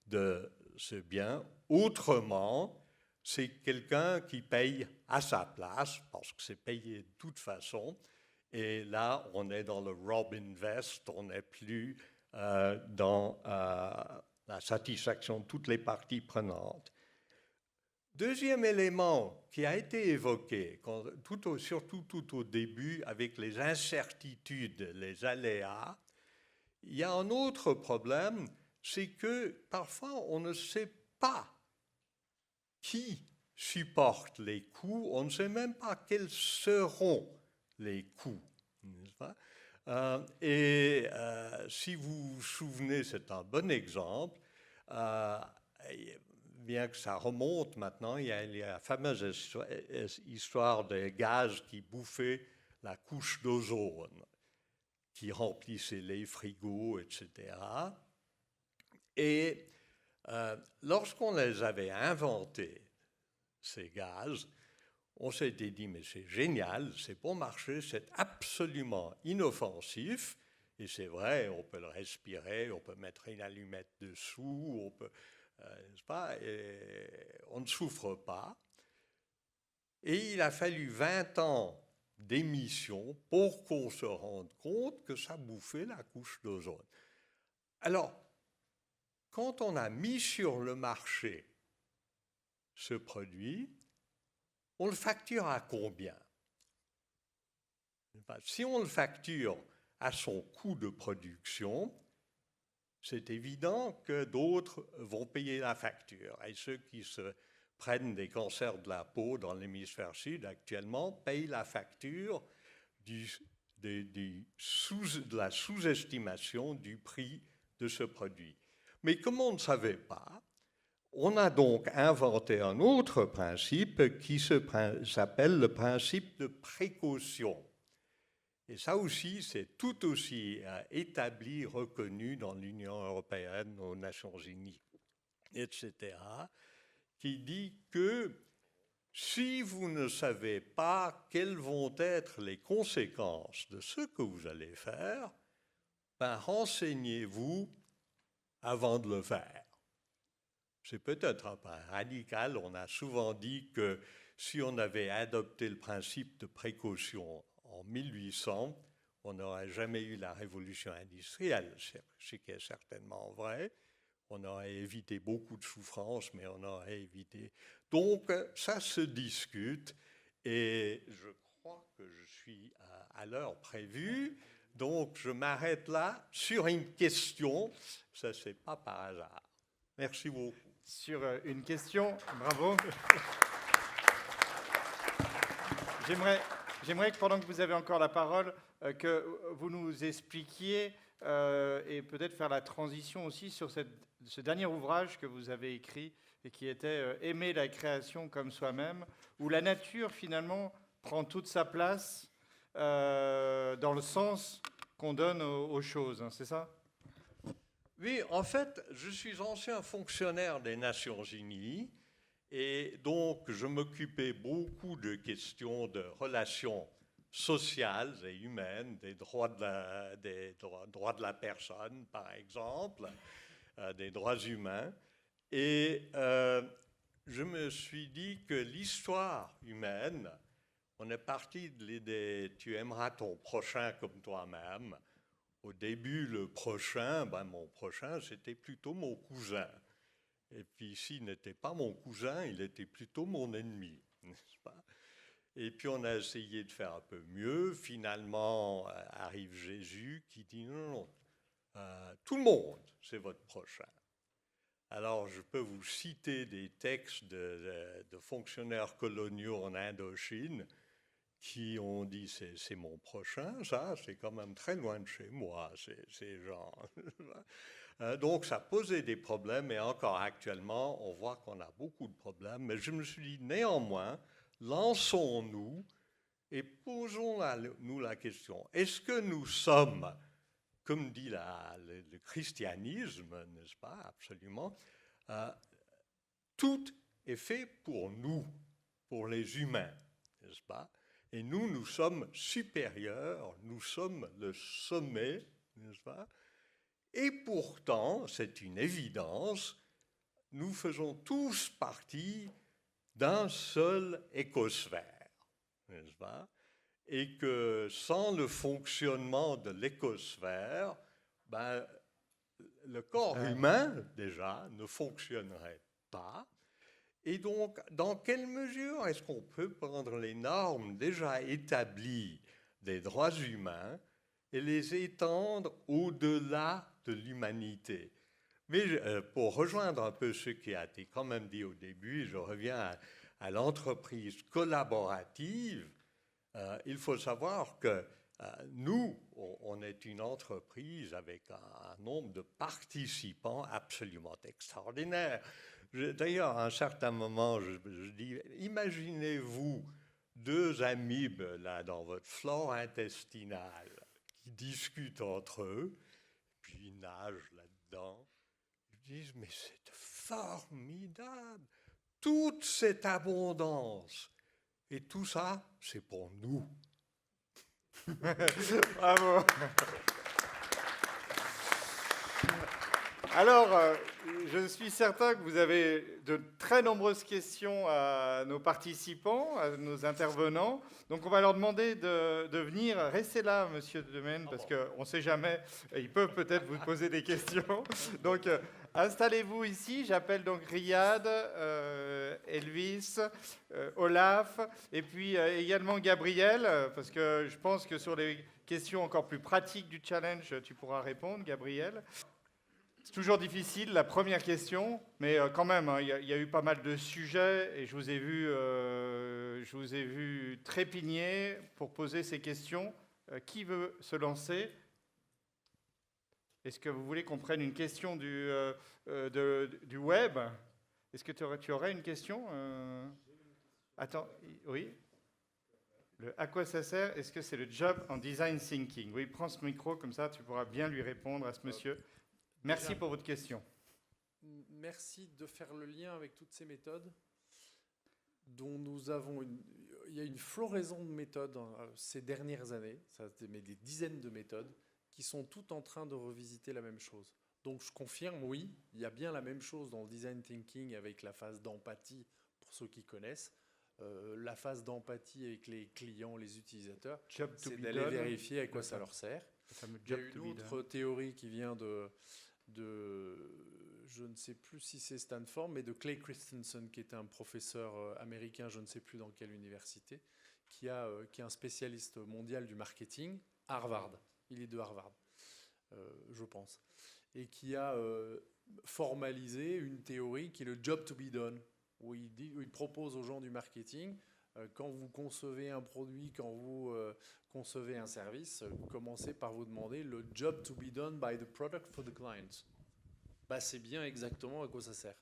de ce bien. Autrement, c'est quelqu'un qui paye à sa place, parce que c'est payé de toute façon, et là, on est dans le rob invest, on n'est plus dans la satisfaction de toutes les parties prenantes. Deuxième élément qui a été évoqué, surtout tout au début, avec les incertitudes, les aléas, il y a un autre problème, c'est que parfois on ne sait pas qui supporte les coûts, on ne sait même pas quels seront les coûts, n'est-ce pas? Si vous vous souvenez, c'est un bon exemple, bien que ça remonte maintenant, il y a la fameuse histoire des gaz qui bouffaient la couche d'ozone, qui remplissaient les frigos, etc. Et lorsqu'on les avait inventés, ces gaz, on s'était dit, mais c'est génial, c'est bon marché, c'est absolument inoffensif, et c'est vrai, on peut le respirer, on peut mettre une allumette dessous, on peut, n'est-ce pas, et on ne souffre pas. Et il a fallu 20 ans d'émission pour qu'on se rende compte que ça bouffait la couche d'ozone. Alors, quand on a mis sur le marché ce produit, on le facture à combien? Si on le facture à son coût de production, c'est évident que d'autres vont payer la facture. Et ceux qui se prennent des cancers de la peau dans l'hémisphère sud actuellement payent la facture de la sous-estimation du prix de ce produit. Mais comme on ne savait pas, on a donc inventé un autre principe qui s'appelle le principe de précaution. Et ça aussi, c'est tout aussi établi, reconnu dans l'Union européenne, aux Nations unies, etc., qui dit que si vous ne savez pas quelles vont être les conséquences de ce que vous allez faire, ben renseignez-vous avant de le faire. C'est peut-être un peu radical. On a souvent dit que si on avait adopté le principe de précaution en 1800, on n'aurait jamais eu la révolution industrielle, ce qui est certainement vrai. On aurait évité beaucoup de souffrances, mais on aurait évité. Donc, ça se discute, et je crois que je suis à l'heure prévue. Donc, je m'arrête là sur une question. Ça, c'est pas par hasard. Merci beaucoup. Sur une question, bravo. J'aimerais que pendant que vous avez encore la parole, que vous nous expliquiez et peut-être faire la transition aussi sur ce dernier ouvrage que vous avez écrit et qui était Aimer la création comme soi-même, où la nature finalement prend toute sa place dans le sens qu'on donne aux choses, hein, c'est ça? Oui, en fait, je suis ancien fonctionnaire des Nations Unies et donc je m'occupais beaucoup de questions de relations sociales et humaines, des droits droits de la personne, par exemple, des droits humains. Et je me suis dit que l'histoire humaine, on est parti de l'idée « tu aimeras ton prochain comme toi-même ». Au début, le prochain, mon prochain, c'était plutôt mon cousin. Et puis s'il n'était pas mon cousin, il était plutôt mon ennemi, n'est-ce pas? Et puis on a essayé de faire un peu mieux. Finalement, arrive Jésus qui dit non, tout le monde, c'est votre prochain. Alors je peux vous citer des textes de fonctionnaires coloniaux en Indochine qui ont dit c'est mon prochain, ça, c'est quand même très loin de chez moi, ces gens. Donc ça posait des problèmes et encore actuellement, on voit qu'on a beaucoup de problèmes. Mais je me suis dit néanmoins, lançons-nous et posons-nous la question, est-ce que nous sommes, comme dit le christianisme, n'est-ce pas, absolument, tout est fait pour nous, pour les humains, n'est-ce pas? Et nous sommes supérieurs, nous sommes le sommet, n'est-ce pas? Et pourtant, c'est une évidence, nous faisons tous partie d'un seul écosphère, n'est-ce pas? Et que sans le fonctionnement de l'écosphère, le corps humain, déjà, ne fonctionnerait pas. Et donc, dans quelle mesure est-ce qu'on peut prendre les normes déjà établies des droits humains et les étendre au-delà de l'humanité? Mais pour rejoindre un peu ce qui a été quand même dit au début, je reviens à l'entreprise collaborative. Il faut savoir que nous, on est une entreprise avec un nombre de participants absolument extraordinaire. D'ailleurs, à un certain moment, je dis, imaginez-vous 2 amibes là, dans votre flore intestinale qui discutent entre eux, puis ils nagent là-dedans. Ils disent, mais c'est formidable, toute cette abondance. Et tout ça, c'est pour nous. Bravo. Alors, je suis certain que vous avez de très nombreuses questions à nos participants, à nos intervenants. Donc, on va leur demander de venir. Restez là, Monsieur Demaine, parce qu'on ne sait jamais. Ils peuvent peut-être vous poser des questions. Donc, installez-vous ici. J'appelle donc Riyad, Elvis, Olaf, et puis également Gabriel, parce que je pense que sur les questions encore plus pratiques du challenge, tu pourras répondre, Gabriel. C'est toujours difficile, la première question, mais quand même, il y a eu pas mal de sujets et je vous ai vu trépigner pour poser ces questions. Qui veut se lancer? Est-ce que vous voulez qu'on prenne une question du web? Est-ce que tu aurais une question? Attends, oui. À quoi ça sert? Est-ce que c'est le job en design thinking? Oui, prends ce micro, comme ça tu pourras bien lui répondre à ce monsieur. Merci pour votre question. Merci de faire le lien avec toutes ces méthodes dont nous avons il y a une floraison de méthodes ces dernières années, mais des dizaines de méthodes qui sont toutes en train de revisiter la même chose. Donc je confirme, oui, il y a bien la même chose dans le design thinking avec la phase d'empathie pour ceux qui connaissent. La phase d'empathie avec les clients, les utilisateurs, c'est d'aller vérifier à quoi ça leur sert. Il y a une autre théorie qui vient de je ne sais plus si c'est Stanford, mais de Clay Christensen, qui est un professeur américain, je ne sais plus dans quelle université, qui est un spécialiste mondial du marketing, Harvard. Il est de Harvard, je pense. Et qui a formalisé une théorie qui est le job to be done, où il propose aux gens du marketing Quand vous concevez un produit, quand vous concevez un service, commencez par vous demander le job to be done by the product for the client. Bah, c'est bien exactement à quoi ça sert.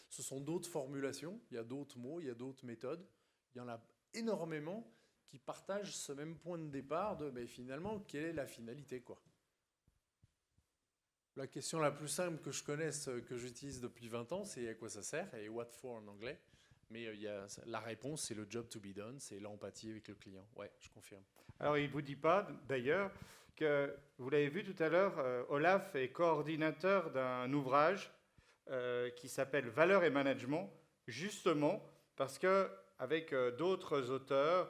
Ce sont d'autres formulations, il y a d'autres mots, il y a d'autres méthodes. Il y en a énormément qui partagent ce même point de départ de finalement, quelle est la finalité, quoi. La question la plus simple que je connaisse, que j'utilise depuis 20 ans, c'est à quoi ça sert, et what for en anglais. Mais la réponse, c'est le job to be done, c'est l'empathie avec le client. Ouais, je confirme. Alors, il ne vous dit pas, d'ailleurs, que vous l'avez vu tout à l'heure, Olaf est coordinateur d'un ouvrage qui s'appelle Valeurs et Management, justement parce qu'avec d'autres auteurs,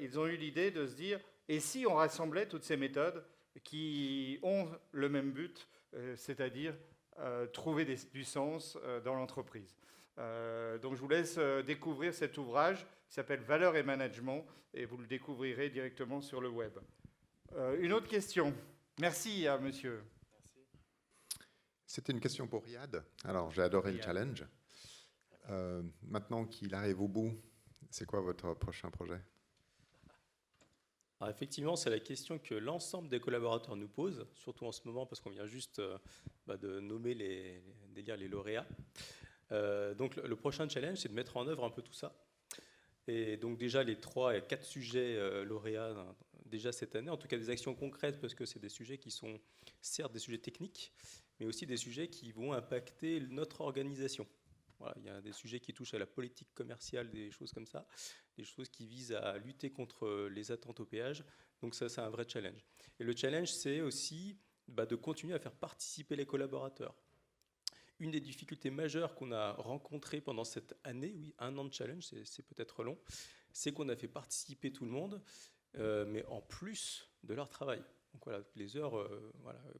ils ont eu l'idée de se dire, et si on rassemblait toutes ces méthodes qui ont le même but, c'est-à-dire trouver du sens dans l'entreprise. Donc je vous laisse découvrir cet ouvrage qui s'appelle Valeurs et Management et vous le découvrirez directement sur le web. Une autre question. Merci à monsieur. Merci. C'était une question pour Riyad. Alors j'ai adoré Riyad. le challenge. Maintenant qu'il arrive au bout, c'est quoi votre prochain projet? Alors effectivement, c'est la question que l'ensemble des collaborateurs nous posent, surtout en ce moment parce qu'on vient juste de nommer les lauréats. Donc le prochain challenge, c'est de mettre en œuvre un peu tout ça. Et donc déjà les 3 et 4 sujets lauréats déjà cette année, en tout cas des actions concrètes parce que c'est des sujets qui sont certes des sujets techniques, mais aussi des sujets qui vont impacter notre organisation. Voilà, il y a des sujets qui touchent à la politique commerciale, des choses comme ça, des choses qui visent à lutter contre les attentes au péage. Donc ça, c'est un vrai challenge. Et le challenge, c'est aussi de continuer à faire participer les collaborateurs. Une des difficultés majeures qu'on a rencontrées pendant cette année, oui, 1 an de challenge, c'est peut-être long, c'est qu'on a fait participer tout le monde, mais en plus de leur travail. Donc voilà, les heures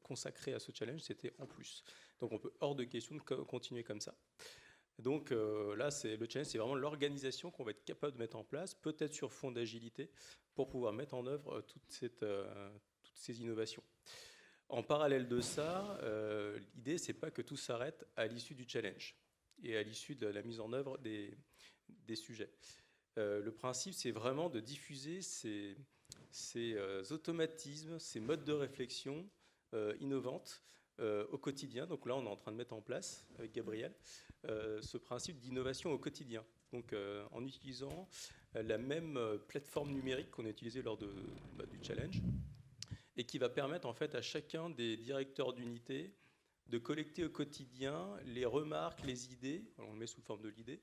consacrées à ce challenge, c'était en plus. Donc on peut hors de question de continuer comme ça. Donc là, le challenge, c'est vraiment l'organisation qu'on va être capable de mettre en place, peut-être sur fond d'agilité, pour pouvoir mettre en œuvre toutes ces innovations. En parallèle de ça, l'idée, c'est pas que tout s'arrête à l'issue du challenge et à l'issue de la mise en œuvre des sujets. Le principe, c'est vraiment de diffuser ces automatismes, ces modes de réflexion innovantes au quotidien. Donc là, on est en train de mettre en place, avec Gabriel, ce principe d'innovation au quotidien. Donc en utilisant la même plateforme numérique qu'on a utilisée lors du challenge et qui va permettre en fait à chacun des directeurs d'unité de collecter au quotidien les remarques, les idées, on le met sous forme de l'idée,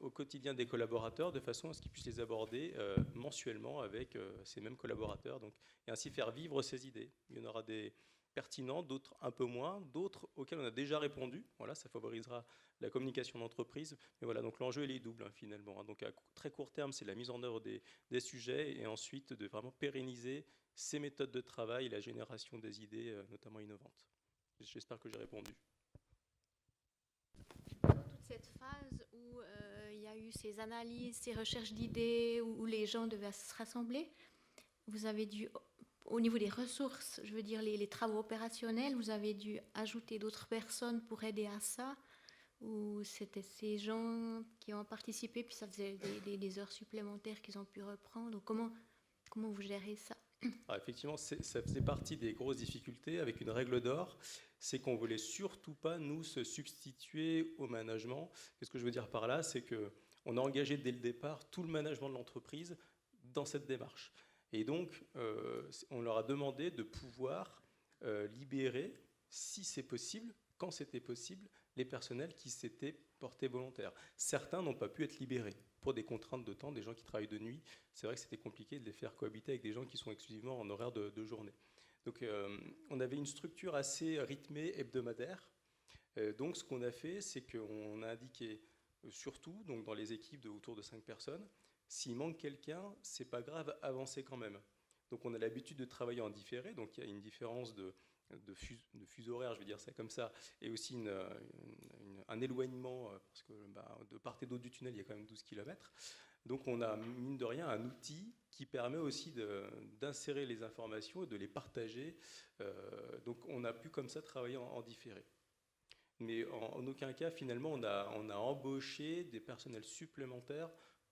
au quotidien des collaborateurs de façon à ce qu'ils puissent les aborder mensuellement avec ces mêmes collaborateurs et ainsi faire vivre ces idées. Il y en aura des pertinents, d'autres un peu moins, d'autres auxquels on a déjà répondu. Voilà, ça favorisera la communication d'entreprise. Mais voilà, donc l'enjeu il est double finalement. Donc à très court terme, c'est la mise en œuvre des sujets et ensuite de vraiment pérenniser ces méthodes de travail et la génération des idées, notamment innovantes. J'espère que j'ai répondu. Dans toute cette phase où il y a eu ces analyses, ces recherches d'idées, où les gens devaient se rassembler, vous avez dû, au niveau des ressources, je veux dire les travaux opérationnels, vous avez dû ajouter d'autres personnes pour aider à ça, ou c'était ces gens qui ont participé, puis ça faisait des heures supplémentaires qu'ils ont pu reprendre. Donc comment vous gérez ça? Alors effectivement, ça faisait partie des grosses difficultés avec une règle d'or, c'est qu'on ne voulait surtout pas nous se substituer au management. Qu'est-ce que je veux dire par là? C'est qu'on a engagé dès le départ tout le management de l'entreprise dans cette démarche. Et donc, on leur a demandé de pouvoir libérer, si c'est possible, quand c'était possible, les personnels qui s'étaient portés volontaires. Certains n'ont pas pu être libérés pour des contraintes de temps, des gens qui travaillent de nuit. C'est vrai que c'était compliqué de les faire cohabiter avec des gens qui sont exclusivement en horaire de journée. Donc, on avait une structure assez rythmée, hebdomadaire. Donc, ce qu'on a fait, c'est qu'on a indiqué surtout, donc dans les équipes autour de 5 personnes, s'il manque quelqu'un, c'est pas grave, avancez quand même. Donc, on a l'habitude de travailler en différé. Donc, il y a une différence de fuseau horaire, je vais dire ça comme ça, et aussi un éloignement, parce que de part et d'autre du tunnel, il y a quand même 12 km. Donc on a, mine de rien, un outil qui permet aussi d'insérer les informations et de les partager. Donc on a pu comme ça travailler en différé. Mais en aucun cas, finalement, on a embauché des personnels supplémentaires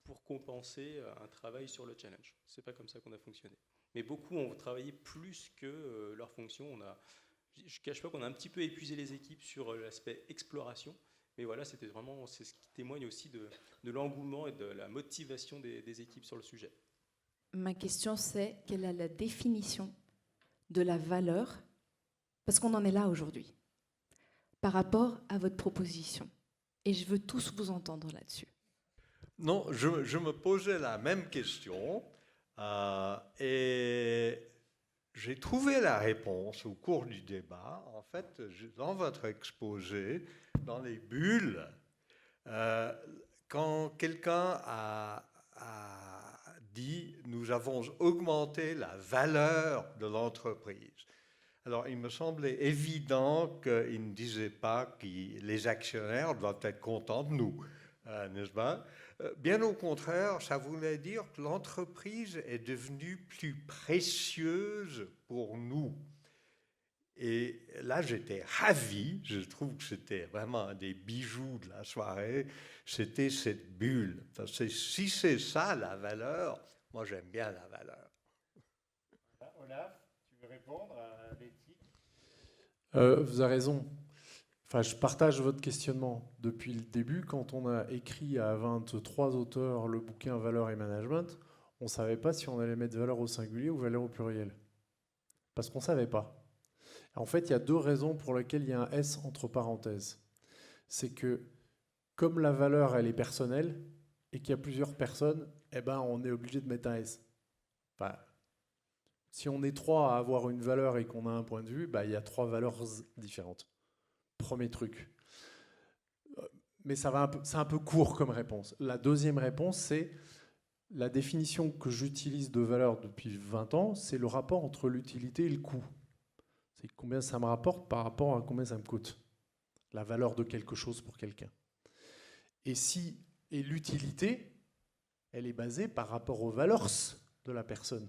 pour compenser un travail sur le challenge. C'est pas comme ça qu'on a fonctionné. Mais beaucoup ont travaillé plus que leur fonction. Je ne cache pas qu'on a un petit peu épuisé les équipes sur l'aspect exploration. Mais voilà, c'est ce qui témoigne aussi de l'engouement et de la motivation des équipes sur le sujet. Ma question, c'est quelle est la définition de la valeur, parce qu'on en est là aujourd'hui, par rapport à votre proposition. Et je veux tous vous entendre là-dessus. Non, je me posais la même question et j'ai trouvé la réponse au cours du débat. En fait, dans votre exposé, dans les bulles, quand quelqu'un a dit « nous avons augmenté la valeur de l'entreprise ». Alors, il me semblait évident qu'il ne disait pas que les actionnaires doivent être contents de nous, n'est-ce pas? Bien au contraire, ça voulait dire que l'entreprise est devenue plus précieuse pour nous. Et là, j'étais ravi, je trouve que c'était vraiment un des bijoux de la soirée, c'était cette bulle. Parce que si c'est ça la valeur, moi j'aime bien la valeur. Olaf, tu veux répondre à l'éthique? Vous avez raison. Enfin, je partage votre questionnement. Depuis le début, quand on a écrit à 23 auteurs le bouquin Valeur et Management, on ne savait pas si on allait mettre valeur au singulier ou valeur au pluriel. Parce qu'on ne savait pas. En fait, il y a deux raisons pour lesquelles il y a un S entre parenthèses. C'est que, comme la valeur, elle est personnelle, et qu'il y a plusieurs personnes, eh ben, on est obligé de mettre un S. Enfin, si on est trois à avoir une valeur et qu'on a un point de vue, bah, il y a trois valeurs différentes. Premier truc. Mais c'est un peu court comme réponse. La deuxième réponse, c'est la définition que j'utilise de valeur depuis 20 ans, c'est le rapport entre l'utilité et le coût. C'est combien ça me rapporte par rapport à combien ça me coûte. La valeur de quelque chose pour quelqu'un. Et l'utilité, elle est basée par rapport aux valeurs de la personne.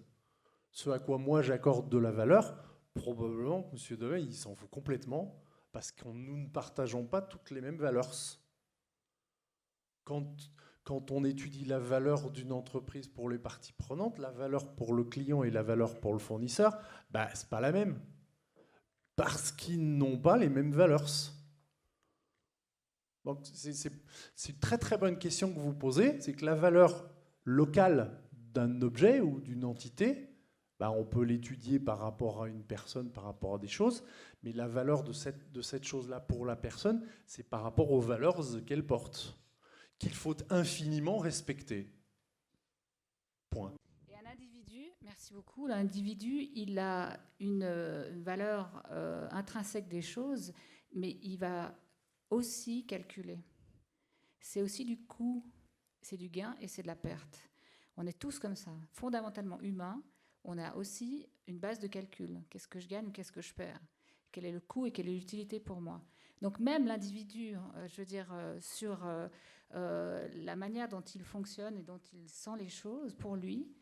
Ce à quoi moi j'accorde de la valeur, probablement M. Devey, il s'en fout complètement, parce que nous ne partageons pas toutes les mêmes valeurs. Quand on étudie la valeur d'une entreprise pour les parties prenantes, la valeur pour le client et la valeur pour le fournisseur, bah, ce n'est pas la même. Parce qu'ils n'ont pas les mêmes valeurs. Donc c'est une très très bonne question que vous posez, c'est que la valeur locale d'un objet ou d'une entité, bah, on peut l'étudier par rapport à une personne, par rapport à des choses, mais la valeur de cette chose-là pour la personne, c'est par rapport aux valeurs qu'elle porte, qu'il faut infiniment respecter. Point. Et un individu, merci beaucoup, l'individu, il a une valeur intrinsèque des choses, mais il va aussi calculer. C'est aussi du coût, c'est du gain et c'est de la perte. On est tous comme ça, fondamentalement humains. On a aussi une base de calcul. Qu'est-ce que je gagne ou qu'est-ce que je perds? Quel est le coût et quelle est l'utilité pour moi? Donc même l'individu, je veux dire, sur la manière dont il fonctionne et dont il sent les choses, pour lui,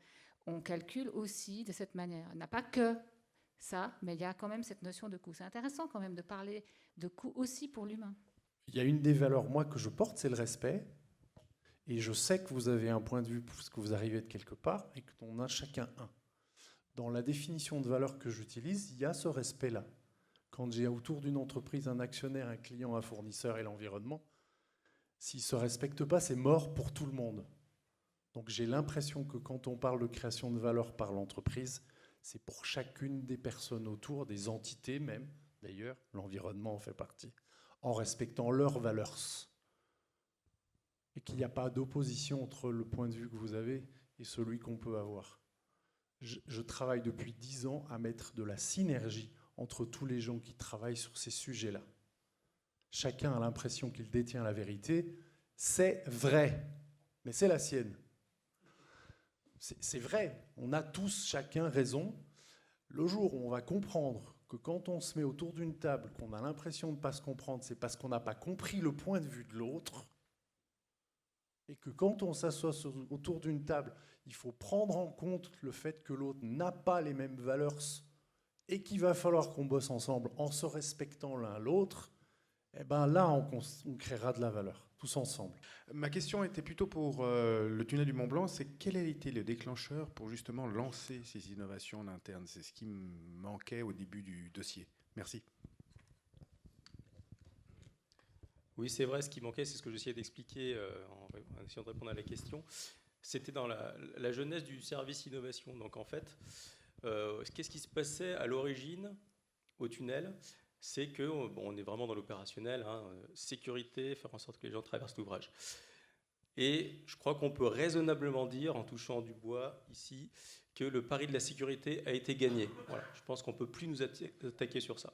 on calcule aussi de cette manière. Il n'a pas que ça, mais il y a quand même cette notion de coût. C'est intéressant quand même de parler de coût aussi pour l'humain. Il y a une des valeurs, moi, que je porte, c'est le respect. Et je sais que vous avez un point de vue parce que vous arrivez de quelque part et qu'on a chacun un. Dans la définition de valeur que j'utilise, il y a ce respect-là. Quand j'ai autour d'une entreprise un actionnaire, un client, un fournisseur et l'environnement, s'ils ne se respectent pas, c'est mort pour tout le monde. Donc j'ai l'impression que quand on parle de création de valeur par l'entreprise, c'est pour chacune des personnes autour, des entités même, d'ailleurs, l'environnement en fait partie, en respectant leurs valeurs. Et qu'il n'y a pas d'opposition entre le point de vue que vous avez et celui qu'on peut avoir. Je travaille depuis 10 ans à mettre de la synergie entre tous les gens qui travaillent sur ces sujets-là. Chacun a l'impression qu'il détient la vérité. C'est vrai, mais c'est la sienne. C'est vrai, on a tous chacun raison. Le jour où on va comprendre que quand on se met autour d'une table, qu'on a l'impression de ne pas se comprendre, c'est parce qu'on n'a pas compris le point de vue de l'autre, et que quand on s'assoit autour d'une table, il faut prendre en compte le fait que l'autre n'a pas les mêmes valeurs et qu'il va falloir qu'on bosse ensemble en se respectant l'un l'autre, eh ben là, on créera de la valeur, tous ensemble. Ma question était plutôt pour le tunnel du Mont Blanc, c'est quel a été le déclencheur pour justement lancer ces innovations en interne? C'est ce qui me manquait au début du dossier. Merci. Oui, c'est vrai, ce qui manquait, c'est ce que j'essayais d'expliquer en essayant de répondre à la question. C'était dans la jeunesse du service innovation. Donc en fait, qu'est-ce qui se passait à l'origine au tunnel? C'est que, bon, on est vraiment dans l'opérationnel, hein, sécurité, faire en sorte que les gens traversent l'ouvrage. Et je crois qu'on peut raisonnablement dire, en touchant du bois ici, que le pari de la sécurité a été gagné. Voilà, je pense qu'on ne peut plus nous attaquer sur ça.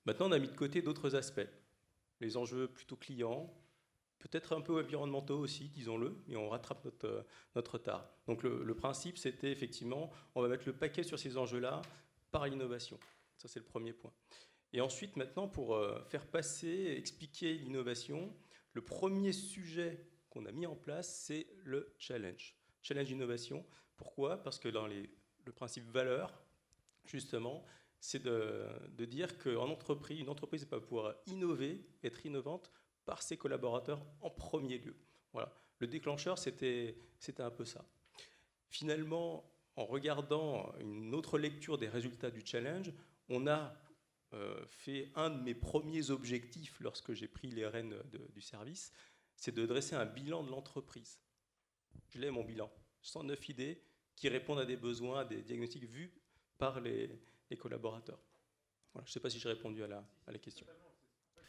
Maintenant, on a mis de côté d'autres aspects. Les enjeux plutôt clients, peut-être un peu environnementaux aussi, disons-le, mais on rattrape notre retard. Donc le principe, c'était effectivement, on va mettre le paquet sur ces enjeux-là par l'innovation. Ça, c'est le premier point. Et ensuite, maintenant, pour faire passer, expliquer l'innovation, le premier sujet qu'on a mis en place, c'est le challenge. Challenge innovation. Pourquoi? Parce que dans le principe valeur, justement, c'est de dire qu'en entreprise, une entreprise va pouvoir innover, être innovante par ses collaborateurs en premier lieu. Voilà. Le déclencheur, c'était un peu ça. Finalement, en regardant une autre lecture des résultats du challenge, on a fait un de mes premiers objectifs lorsque j'ai pris les rênes du service, c'est de dresser un bilan de l'entreprise. Je l'ai, mon bilan. 109 idées qui répondent à des besoins, à des diagnostics vus par les collaborateurs. Voilà, je ne sais pas si j'ai répondu à la question.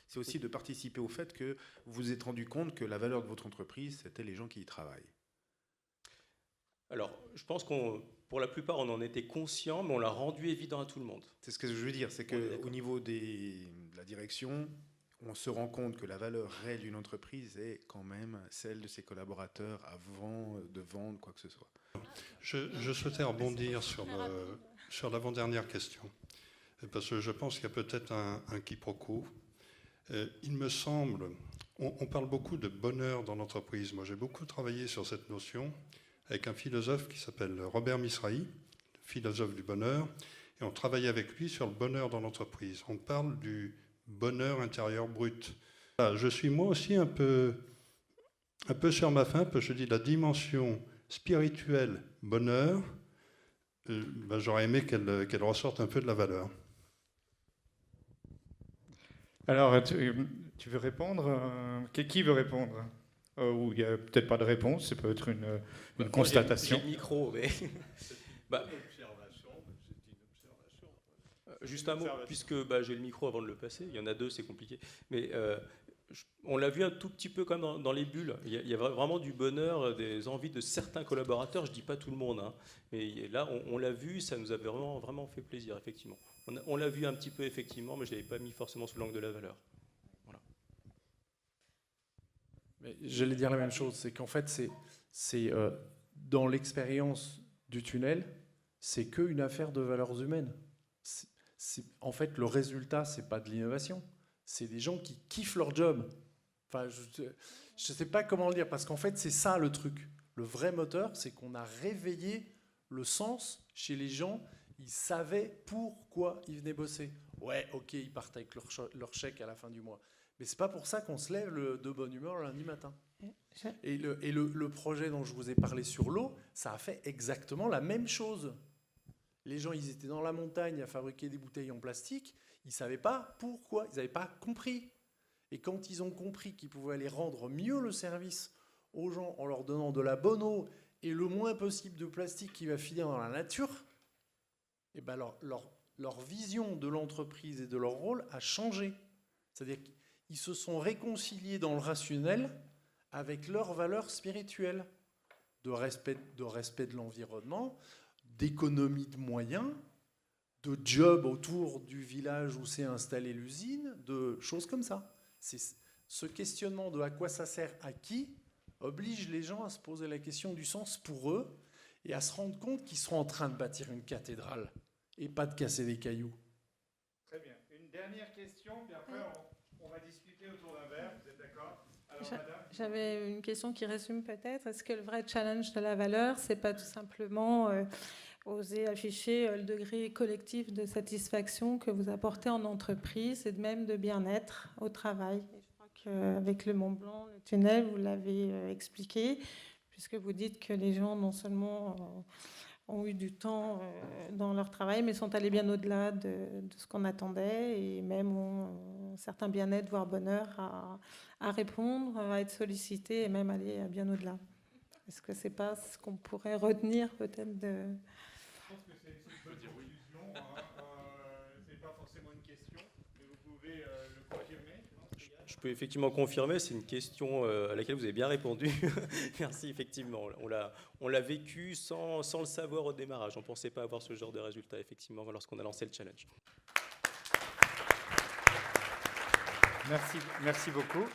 C'est aussi de participer au fait que vous vous êtes rendu compte que la valeur de votre entreprise, c'était les gens qui y travaillent. Alors, je pense pour la plupart, on en était conscient, mais on l'a rendu évident à tout le monde. C'est ce que je veux dire, c'est qu'au niveau de la direction, on se rend compte que la valeur réelle d'une entreprise est quand même celle de ses collaborateurs avant de vendre quoi que ce soit. Je souhaitais rebondir sur l'avant-dernière question, parce que je pense qu'il y a peut-être un quiproquo. Il me semble, on parle beaucoup de bonheur dans l'entreprise. Moi, j'ai beaucoup travaillé sur cette notion avec un philosophe qui s'appelle Robert Misrahi, philosophe du bonheur, et on travaille avec lui sur le bonheur dans l'entreprise. On parle du bonheur intérieur brut. Je suis moi aussi un peu sur ma faim, parce que je dis la dimension spirituelle bonheur, j'aurais aimé qu'elle ressorte un peu de la valeur. Alors, tu veux répondre? Qui veut répondre? Ou il n'y a peut-être pas de réponse, ça peut être une constatation. J'ai le micro, mais... Juste un mot, puisque j'ai le micro avant de le passer, il y en a deux, c'est compliqué. Mais on l'a vu un tout petit peu comme dans les bulles. Il y a vraiment du bonheur, des envies de certains collaborateurs, je ne dis pas tout le monde, hein, mais là, on l'a vu, ça nous avait vraiment, vraiment fait plaisir, effectivement. On l'a vu un petit peu, effectivement, mais je ne l'avais pas mis forcément sous l'angle de la valeur. Voilà. Mais j'allais dire la même chose, c'est qu'en fait, c'est dans l'expérience du tunnel, c'est qu'une affaire de valeurs humaines. En fait, le résultat, c'est pas de l'innovation, c'est des gens qui kiffent leur job. Enfin, je ne sais pas comment le dire, parce qu'en fait, c'est ça le truc. Le vrai moteur, c'est qu'on a réveillé le sens chez les gens. Ils savaient pourquoi ils venaient bosser. Ouais, ok, ils partent avec leur chèque à la fin du mois. Mais c'est pas pour ça qu'on se lève de bonne humeur le lundi matin. Et le projet dont je vous ai parlé sur l'eau, ça a fait exactement la même chose. Les gens, ils étaient dans la montagne à fabriquer des bouteilles en plastique. Ils ne savaient pas pourquoi. Ils n'avaient pas compris. Et quand ils ont compris qu'ils pouvaient aller rendre mieux le service aux gens en leur donnant de la bonne eau et le moins possible de plastique qui va finir dans la nature, et ben leur vision de l'entreprise et de leur rôle a changé. C'est-à-dire qu'ils se sont réconciliés dans le rationnel avec leurs valeurs spirituelles de respect de l'environnement, d'économie de moyens, de job autour du village où s'est installée l'usine, de choses comme ça. Ce questionnement de à quoi ça sert à qui oblige les gens à se poser la question du sens pour eux et à se rendre compte qu'ils seront en train de bâtir une cathédrale et pas de casser des cailloux. Très bien. Une dernière question, puis après on va discuter autour d'un verre. Vous êtes d'accord? J'avais une question qui résume peut-être. Est-ce que le vrai challenge de la valeur, c'est pas tout simplement oser afficher le degré collectif de satisfaction que vous apportez en entreprise et de même de bien-être au travail. Et je crois qu'avec le Mont Blanc, le tunnel, vous l'avez expliqué, puisque vous dites que les gens non seulement ont eu du temps dans leur travail, mais sont allés bien au-delà de ce qu'on attendait et même ont un certain bien-être, voire bonheur à répondre, à être sollicités et même aller bien au-delà. Est-ce que c'est pas ce qu'on pourrait retenir peut-être de... Je pense que c'est une bonne conclusion. C'est pas forcément une question, mais vous pouvez le confirmer. Je peux effectivement confirmer, c'est une question à laquelle vous avez bien répondu. Merci, effectivement. On l'a vécu sans le savoir au démarrage. On ne pensait pas avoir ce genre de résultat, effectivement, lorsqu'on a lancé le challenge. Merci beaucoup.